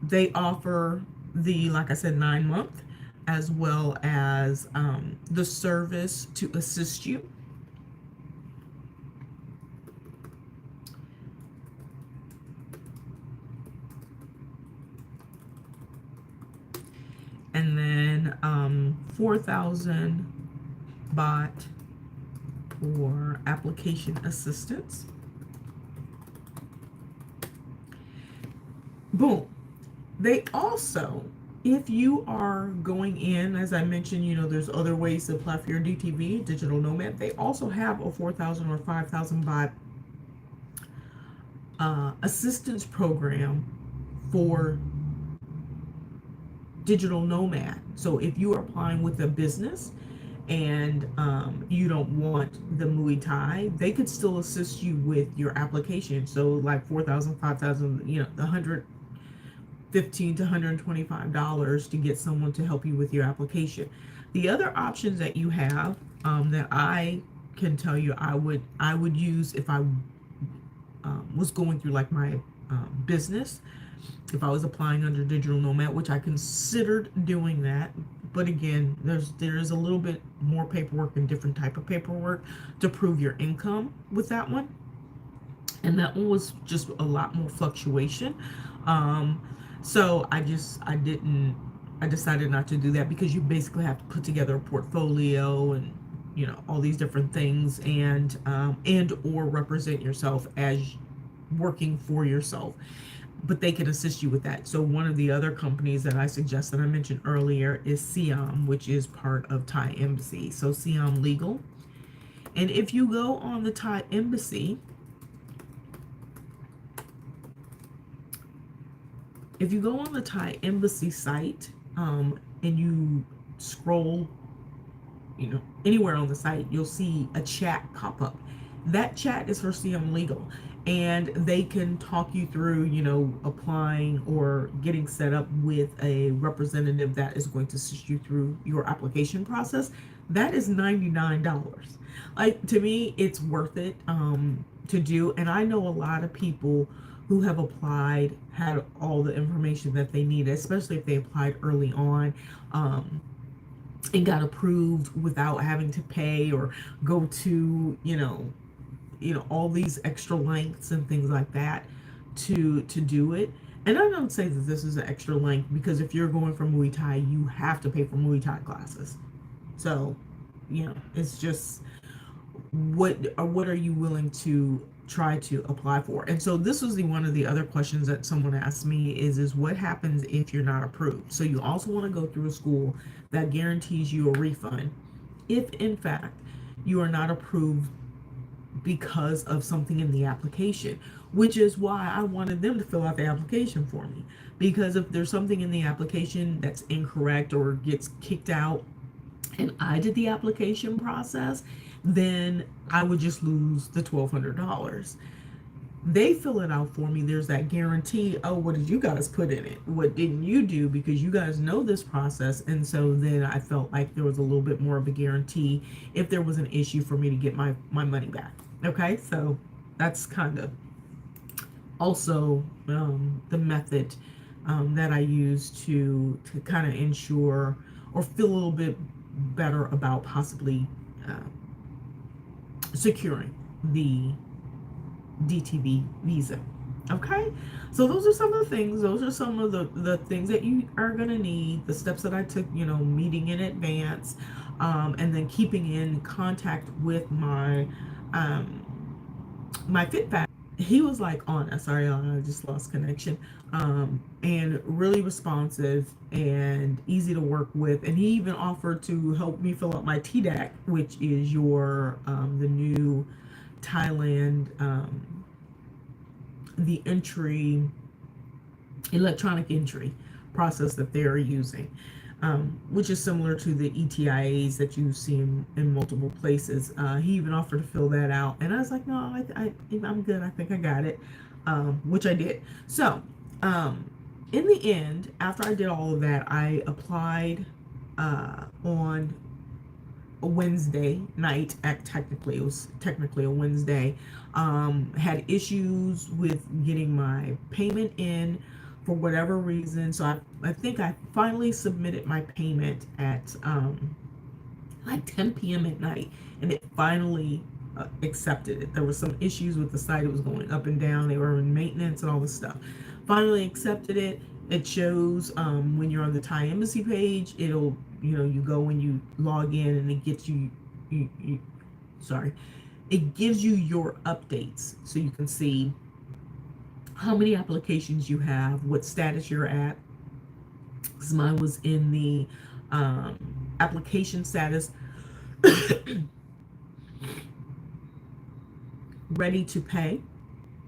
They offer like I said, 9-month, as well as the service to assist you. And then 4,000 baht for application assistance. Boom. They also, if you are going in, as I mentioned, there's other ways to apply for your DTV, digital nomad. They also have a 4,000 or 5,000 baht assistance program for digital nomad. So if you are applying with a business and you don't want the Muay Thai, they could still assist you with your application. So like 4,000, 5,000, the 115 to $125 to get someone to help you with your application. The other options that you have that I can tell you I would use if I was going through like my business, if I was applying under digital nomad, which I considered doing that. But again, there is a little bit more paperwork and different type of paperwork to prove your income with that one. And that one was just a lot more fluctuation. So I decided not to do that, because you basically have to put together a portfolio and all these different things, and or represent yourself as working for yourself. But they can assist you with that. So one of the other companies that I suggest that I mentioned earlier is Siam, which is part of Thai Embassy. So Siam Legal. And if you go on the Thai Embassy, site, and you scroll, anywhere on the site, you'll see a chat pop up. That chat is for CM Legal, and they can talk you through, applying or getting set up with a representative that is going to assist you through your application process. That is $99. Like, to me, it's worth it to do. And I know a lot of people who have applied had all the information that they needed, especially if they applied early on, and got approved without having to pay or go to, all these extra lengths and things like that to do it. And I don't say that this is an extra length, because if you're going for Muay Thai, you have to pay for Muay Thai classes. So, it's just what are you willing to try to apply for? And so this was one of the other questions that someone asked me is what happens if you're not approved? So you also want to go through a school that guarantees you a refund if in fact you are not approved because of something in the application, which is why I wanted them to fill out the application for me. Because if there's something in the application that's incorrect or gets kicked out and I did the application process, then I would just lose the $1,200. They fill it out for me. There's that guarantee. Oh, what did you guys put in it? What didn't you do? Because you guys know this process. And so then I felt like there was a little bit more of a guarantee if there was an issue for me to get my money back. Okay, so that's kind of also the method that I use to kind of ensure or feel a little bit better about possibly securing the DTV visa. Okay, so those are some of the things. Those are some of the things that you are gonna need. The steps that I took, meeting in advance, and then keeping in contact with my fit back. He was like on us. Sorry, I just lost connection. And really responsive and easy to work with. And he even offered to help me fill out my TDAC, which is the new Thailand, the electronic entry process that they're using, which is similar to the ETIAs that you see in multiple places. He even offered to fill that out, and I was like, no, I'm good. I think I got it, which I did. So, in the end, after I did all of that, I applied on a Wednesday night. It was technically a Wednesday. Had issues with getting my payment in for whatever reason. So I think I finally submitted my payment at like 10 p.m. at night, and it finally accepted it. There were some issues with the site. It was going up and down. They were in maintenance and all this stuff. Finally accepted it. It shows when you're on the Thai embassy page, it'll, you go when you log in, and it gets it gives you your updates, so you can see how many applications you have, what status you're at. Because mine was in the application status, ready to pay,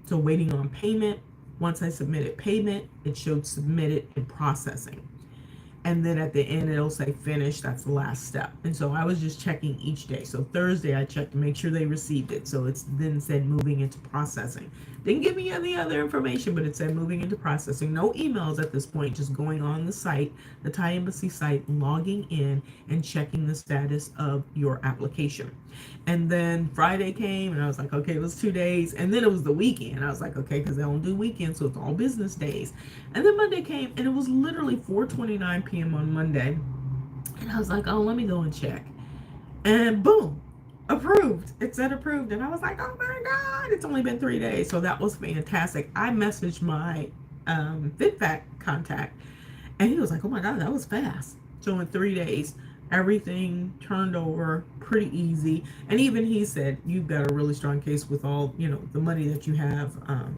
so waiting on payment. Once I submitted payment, it showed submitted and processing. And then at the end, it'll say finish. That's the last step. And so I was just checking each day. So Thursday, I checked to make sure they received it. So it's then said moving into processing. Didn't give me any other information, but it said moving into processing. No emails at this point, just going on the site, the Thai embassy site, logging in and checking the status of your application. And then Friday came, and I was like, okay, it was 2 days. And then it was the weekend. I was like, okay, because they don't do weekends, so it's all business days. And then Monday came, and it was literally 4:29 p.m. on Monday. And I was like, oh, let me go and check. And boom, approved. It said approved. And I was like, oh my God, it's only been 3 days. So that was fantastic. I messaged my FitBack contact, and he was like, oh my God, that was fast. So in 3 days, everything turned over pretty easy. And even he said, you've got a really strong case with all, the money that you have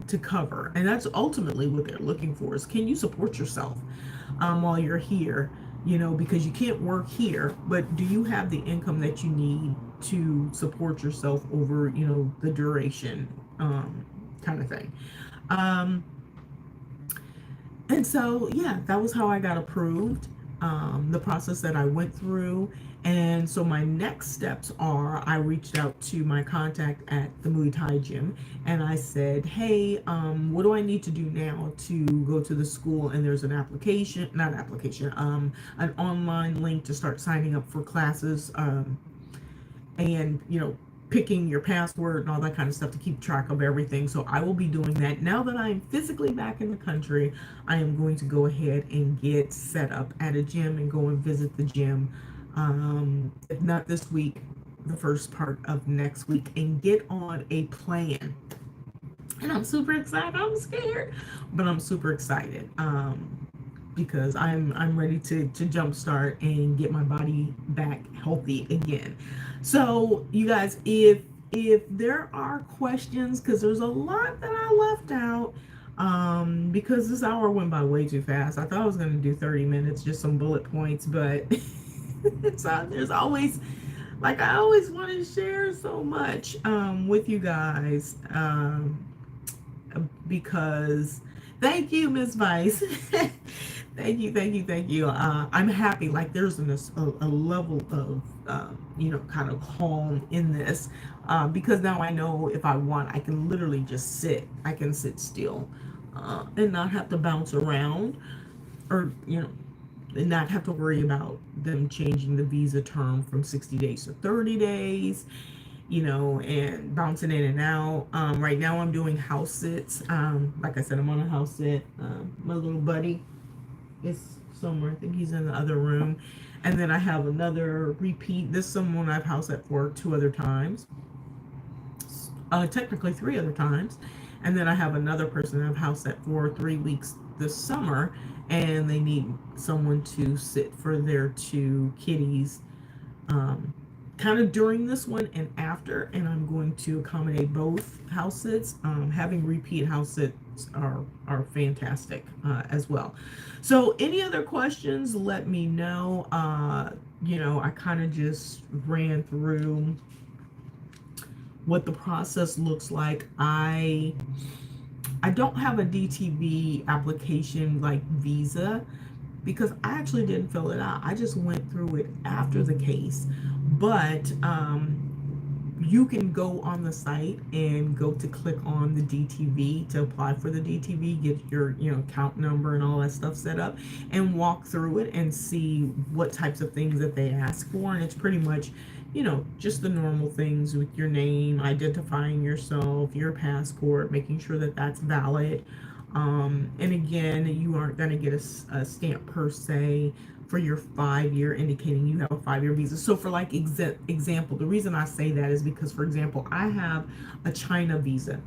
to cover. And that's ultimately what they're looking for, is can you support yourself while you're here? Because you can't work here, but do you have the income that you need to support yourself over, the duration, kind of thing. And so, yeah, that was how I got approved, the process that I went through. And so my next steps are, I reached out to my contact at the Muay Thai gym, and I said, hey, what do I need to do now to go to the school? And there's an an online link to start signing up for classes, and, picking your password and all that kind of stuff to keep track of everything. So I will be doing that. Now that I'm physically back in the country, I am going to go ahead and get set up at a gym and go and visit the gym. If not this week, the first part of next week, and get on a plan. And I'm super excited. I'm scared, but I'm super excited, because I'm ready to jumpstart and get my body back healthy again. So you guys, if there are questions, because there's a lot that I left out, because this hour went by way too fast. I thought I was going to do 30 minutes, just some bullet points, but so there's always, like, I always want to share so much with you guys, because thank you, Miss Vice. Thank you, thank you, thank you. I'm happy. Like there's a level of, kind of calm in this, because now I know if I want, I can literally just sit. I can sit still, and not have to bounce around, or and not have to worry about them changing the visa term from 60 days to 30 days, and bouncing in and out. Right now, I'm doing house sits. Like I said, I'm on a house sit. My little buddy is somewhere. I think he's in the other room. And then I have another repeat. This is someone I've house sat for 2 other times. Technically 3 other times. And then I have another person I've house sat for 3 weeks this summer, and they need someone to sit for their two kitties, um, kind of during this one and after, and I'm going to accommodate both house sits. Having repeat house sits are fantastic, as well. So any other questions, let me know. I kind of just ran through what the process looks like. I don't have a DTV application like visa, because I actually didn't fill it out. I just went through it after the case. But you can go on the site and go to click on the DTV to apply for the DTV, get your account number and all that stuff set up, and walk through it and see what types of things that they ask for. And it's pretty much just the normal things with your name, identifying yourself, your passport, making sure that that's valid. And again, you aren't going to get a stamp per se for your 5 year, indicating you have a 5 year visa. So for like example, the reason I say that is because, for example, I have a China visa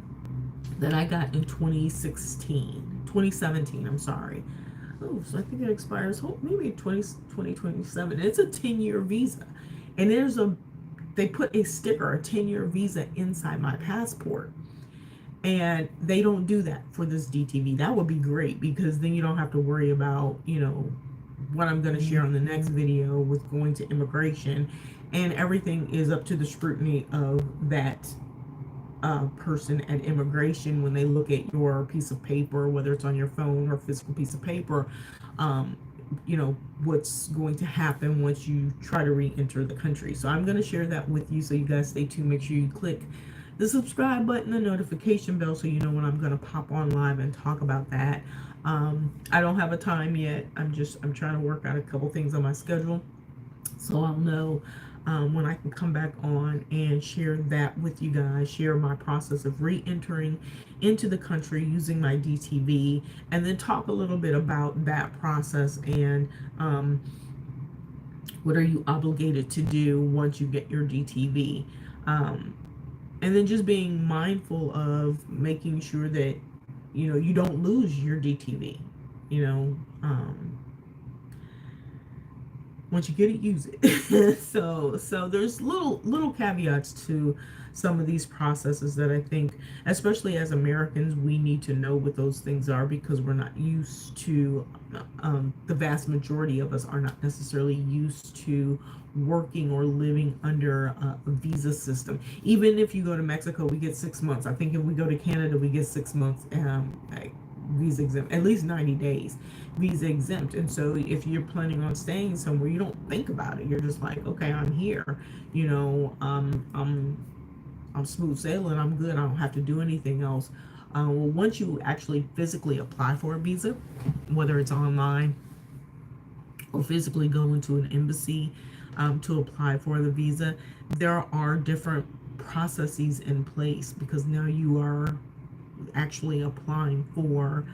that I got in 2017, I'm sorry. Oh, so I think it expires maybe 2027. It's a 10-year visa. And they put a sticker, a 10-year visa inside my passport. And they don't do that for this DTV. That would be great, because then you don't have to worry about, what I'm going to share on the next video with going to immigration, and everything is up to the scrutiny of that person at immigration when they look at your piece of paper, whether it's on your phone or physical piece of paper. um, what's going to happen once you try to re-enter the country. So I'm going to share that with you, so you guys stay tuned. Make sure you click the subscribe button, the notification bell, so you know when I'm going to pop on live and talk about that. I don't have a time yet. I'm trying to work out a couple things on my schedule, so I'll know when I can come back on and share that with you guys, share my process of re-entering into the country using my DTV, and then talk a little bit about that process, and what are you obligated to do once you get your DTV. And then just being mindful of making sure that you don't lose your DTV. Once you get it, use it. So there's little caveats to some of these processes that I think, especially as Americans, we need to know what those things are, because we're not used to. The vast majority of us are not necessarily used to working or living under a visa system. Even if you go to Mexico, we get 6 months. I think if we go to Canada, we get 6 months. Visa exempt, at least 90 days visa exempt. And so if you're planning on staying somewhere, you don't think about it. You're just like, okay, I'm here, I'm smooth sailing, I'm good, I don't have to do anything else. Well, once you actually physically apply for a visa, whether it's online or physically go into an embassy to apply for the visa, there are different processes in place, because now you are actually applying for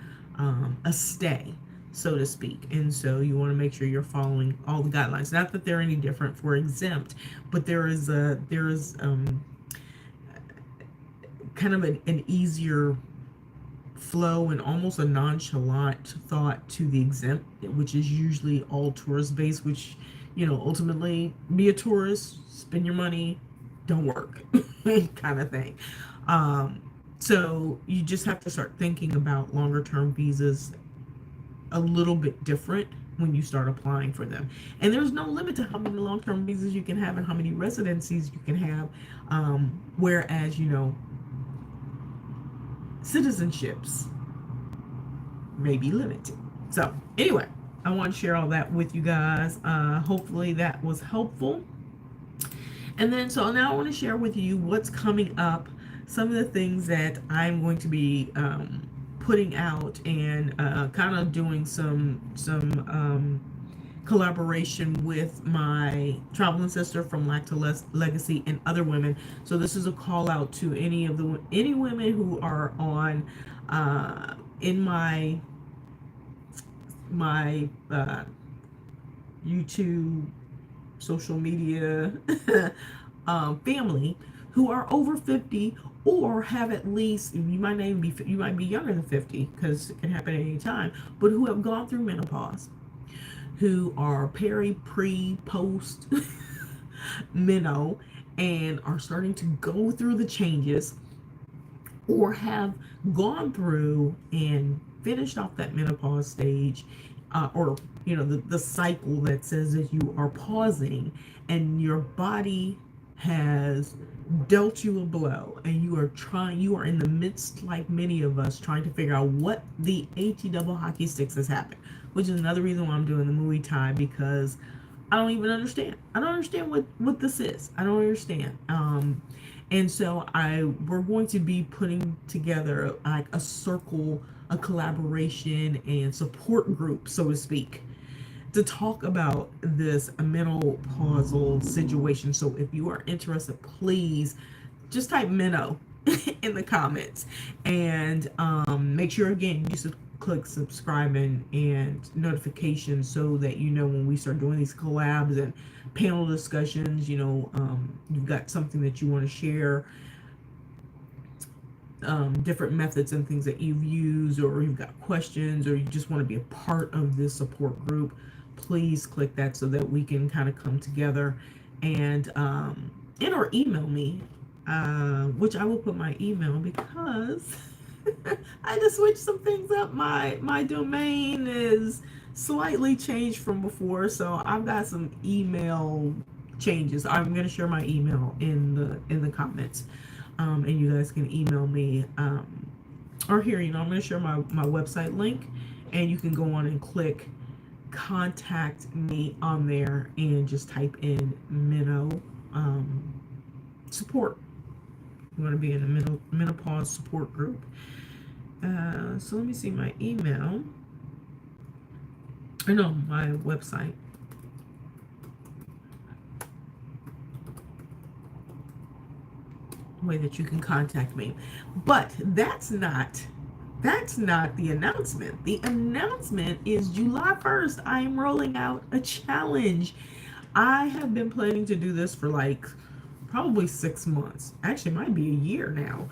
a stay, so to speak. And so you want to make sure you're following all the guidelines. Not that they're any different for exempt, but there is kind of an easier flow and almost a nonchalant thought to the exempt, which is usually all tourist based, which ultimately, be a tourist, spend your money, don't work, kind of thing. So you just have to start thinking about longer term visas a little bit different when you start applying for them. And there's no limit to how many long term visas you can have and how many residencies you can have. Whereas, citizenships may be limited. So anyway, I want to share all that with you guys. Hopefully that was helpful. And then, so now I want to share with you what's coming up, some of the things that I'm going to be putting out, and kind of doing some collaboration with my traveling sister from Lack to Legacy and other women. So this is a call out to any women who are on in my YouTube, social media family, who are over 50, or have at least, you might be younger than 50, because it can happen at any time, but who have gone through menopause, who are peri, pre, post menopause, and are starting to go through the changes, or have gone through and finished off that menopause stage, or the cycle that says that you are pausing, and your body has dealt you a blow, and you are in the midst, like many of us, trying to figure out what the double hockey sticks has happened, which is another reason why I'm doing the Muay Thai, because I don't even understand. I don't understand what this is. I don't understand. And so we're going to be putting together like a circle, a collaboration and support group, so to speak, to talk about this menopausal situation. So if you are interested, please just type Minnow in the comments, and make sure again you click subscribe and notifications, so that you know when we start doing these collabs and panel discussions. You've got something that you want to share, different methods and things that you've used, or you've got questions, or you just want to be a part of this support group. Please click that, so that we can kind of come together, and or email me, which I will put my email, because I had to switch some things up. My domain is slightly changed from before, so I've got some email changes. I'm going to share my email in the comments, and you guys can email me, or here, I'm going to share my website link, and you can go on and click contact me on there, and just type in Minnow support. You want to be in a menopause support group. So let me see my email. Or no, my website. Way that you can contact me. But that's not the announcement. The announcement is July 1st. I am rolling out a challenge. I have been planning to do this for like probably 6 months. Actually, it might be a year now.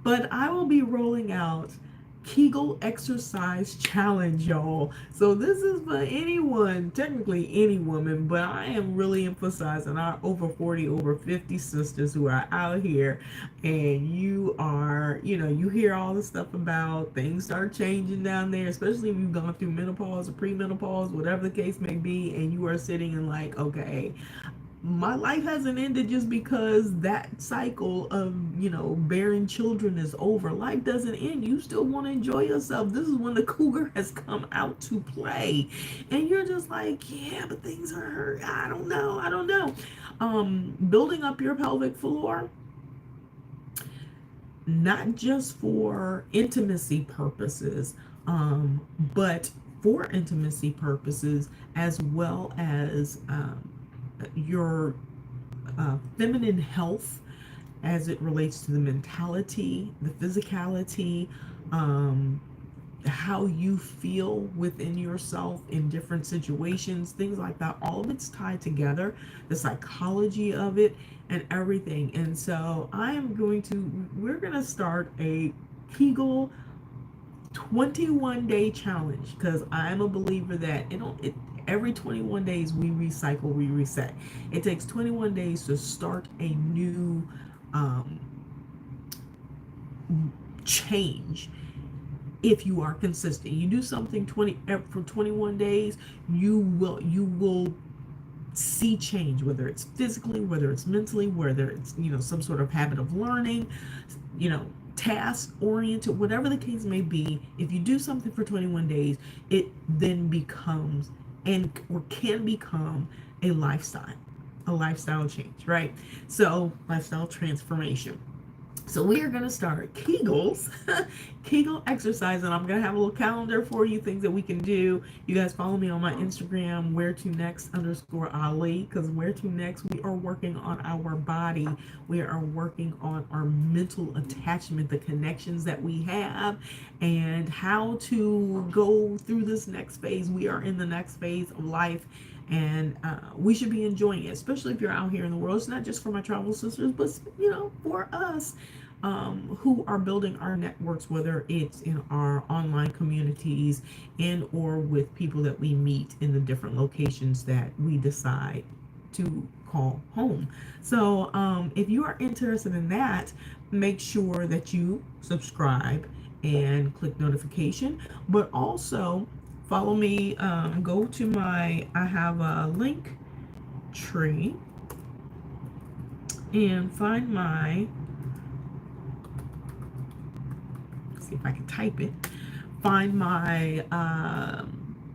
But I will be rolling out Kegel exercise challenge, y'all. So this is for anyone, technically any woman, but I am really emphasizing our over 40, over 50 sisters who are out here, and you are, you hear all the stuff about things start changing down there, especially if you've gone through menopause or premenopause, whatever the case may be, and you are sitting and like, okay, my life hasn't ended just because that cycle of bearing children is over. Life doesn't end. You still want to enjoy yourself. This is when the cougar has come out to play, and you're just like, yeah, but things are hurt. I don't know. Building up your pelvic floor, not just for intimacy purposes, but for intimacy purposes, as well as your feminine health, as it relates to the mentality, the physicality, how you feel within yourself in different situations, things like that. All of it's tied together, the psychology of it and everything. And so we're going to start a Kegel 21-day challenge, because I'm a believer that every 21 days we recycle, we reset. It takes 21 days to start a new change. If you are consistent, you do something for 21 days, you will see change, whether it's physically, whether it's mentally, whether it's some sort of habit of learning, task oriented, whatever the case may be. If you do something for 21 days, it then becomes and or can become a lifestyle change, right? So lifestyle transformation. So we are going to start Kegels, Kegel exercise, and I'm going to have a little calendar for you, things that we can do. You guys follow me on my Instagram, where to next _ Ali, because where to next, we are working on our body. We are working on our mental attachment, the connections that we have, and how to go through this next phase. We are in the next phase of life, and we should be enjoying it, especially if you're out here in the world. It's not just for my travel sisters, but for us who are building our networks, whether it's in our online communities and or with people that we meet in the different locations that we decide to call home. So if you are interested in that, make sure that you subscribe and click notification, but also follow me. Go to I have a link tree, and find my, see if I can type it, find my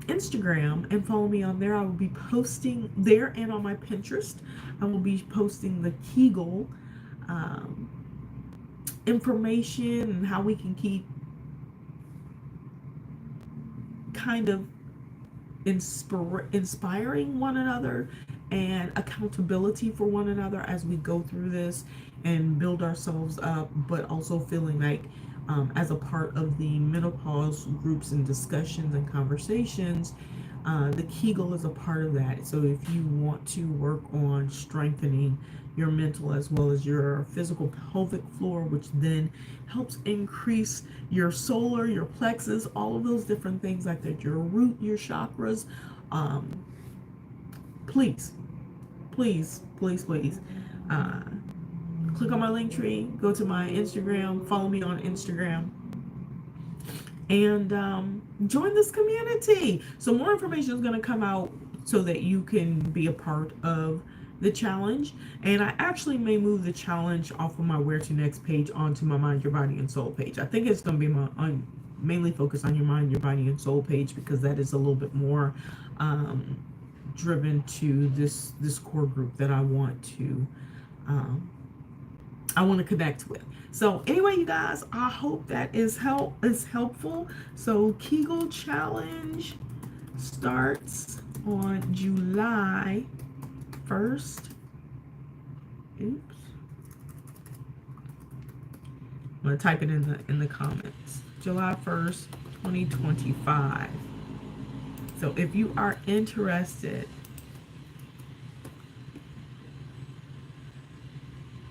Instagram and follow me on there. I will be posting there, and on my Pinterest I will be posting the Kegel information and how we can keep kind of inspiring one another and accountability for one another as we go through this and build ourselves up, but also feeling like as a part of the menopause groups and discussions and conversations, the Kegel is a part of that. So if you want to work on strengthening your mental as well as your physical pelvic floor, which then helps increase your solar, your plexus, all of those different things like that, your root, your chakras, please click on my link tree, go to my Instagram, follow me on Instagram, and join this community. So more information is going to come out so that you can be a part of the challenge. And I actually may move the challenge off of my Where to Next page onto my Mind, Your Body, and Soul page. I think it's going to be mainly focused on your mind, your body, and soul page, because that is a little bit more driven to this core group that I want to connect with. So anyway, you guys, I hope that is helpful. So Kegel challenge starts on July 1st. Oops. I'm gonna type it in the comments. July 1st, 2025. So if you are interested,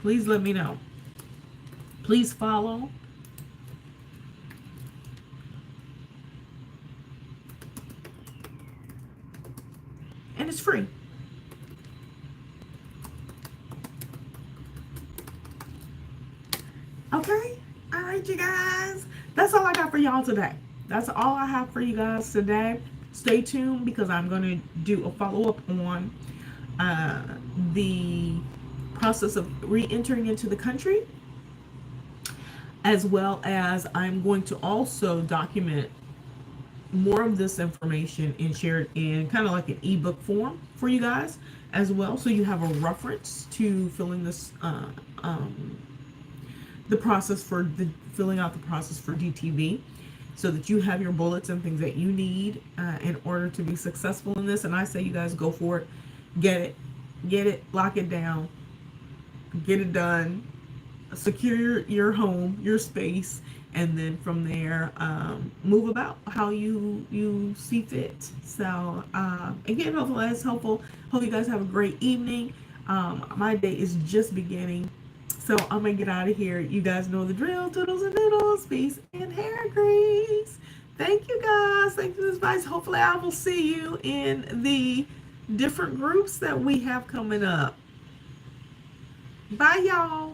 please let me know. Please follow. And it's free. Okay? All right, you guys. That's all I got for y'all today. That's all I have for you guys today. Stay tuned, because I'm going to do a follow-up on the process of re-entering into the country, as well as I'm going to also document more of this information and share it in kind of like an ebook form for you guys as well, so you have a reference to filling this the process for filling out the process for DTV, so that you have your bullets and things that you need in order to be successful in this. And I say, you guys, go for it, get it, lock it down, get it done, secure your home, your space, and then from there move about how you see fit. So again, hopefully that's helpful. Hope you guys have a great evening. My day is just beginning, so I'm gonna get out of here. You guys know the drill. Toodles and noodles, peace and hair grease. Thank you guys. Thank you for this advice. Hopefully I will see you in the different groups that we have coming up. Bye, y'all.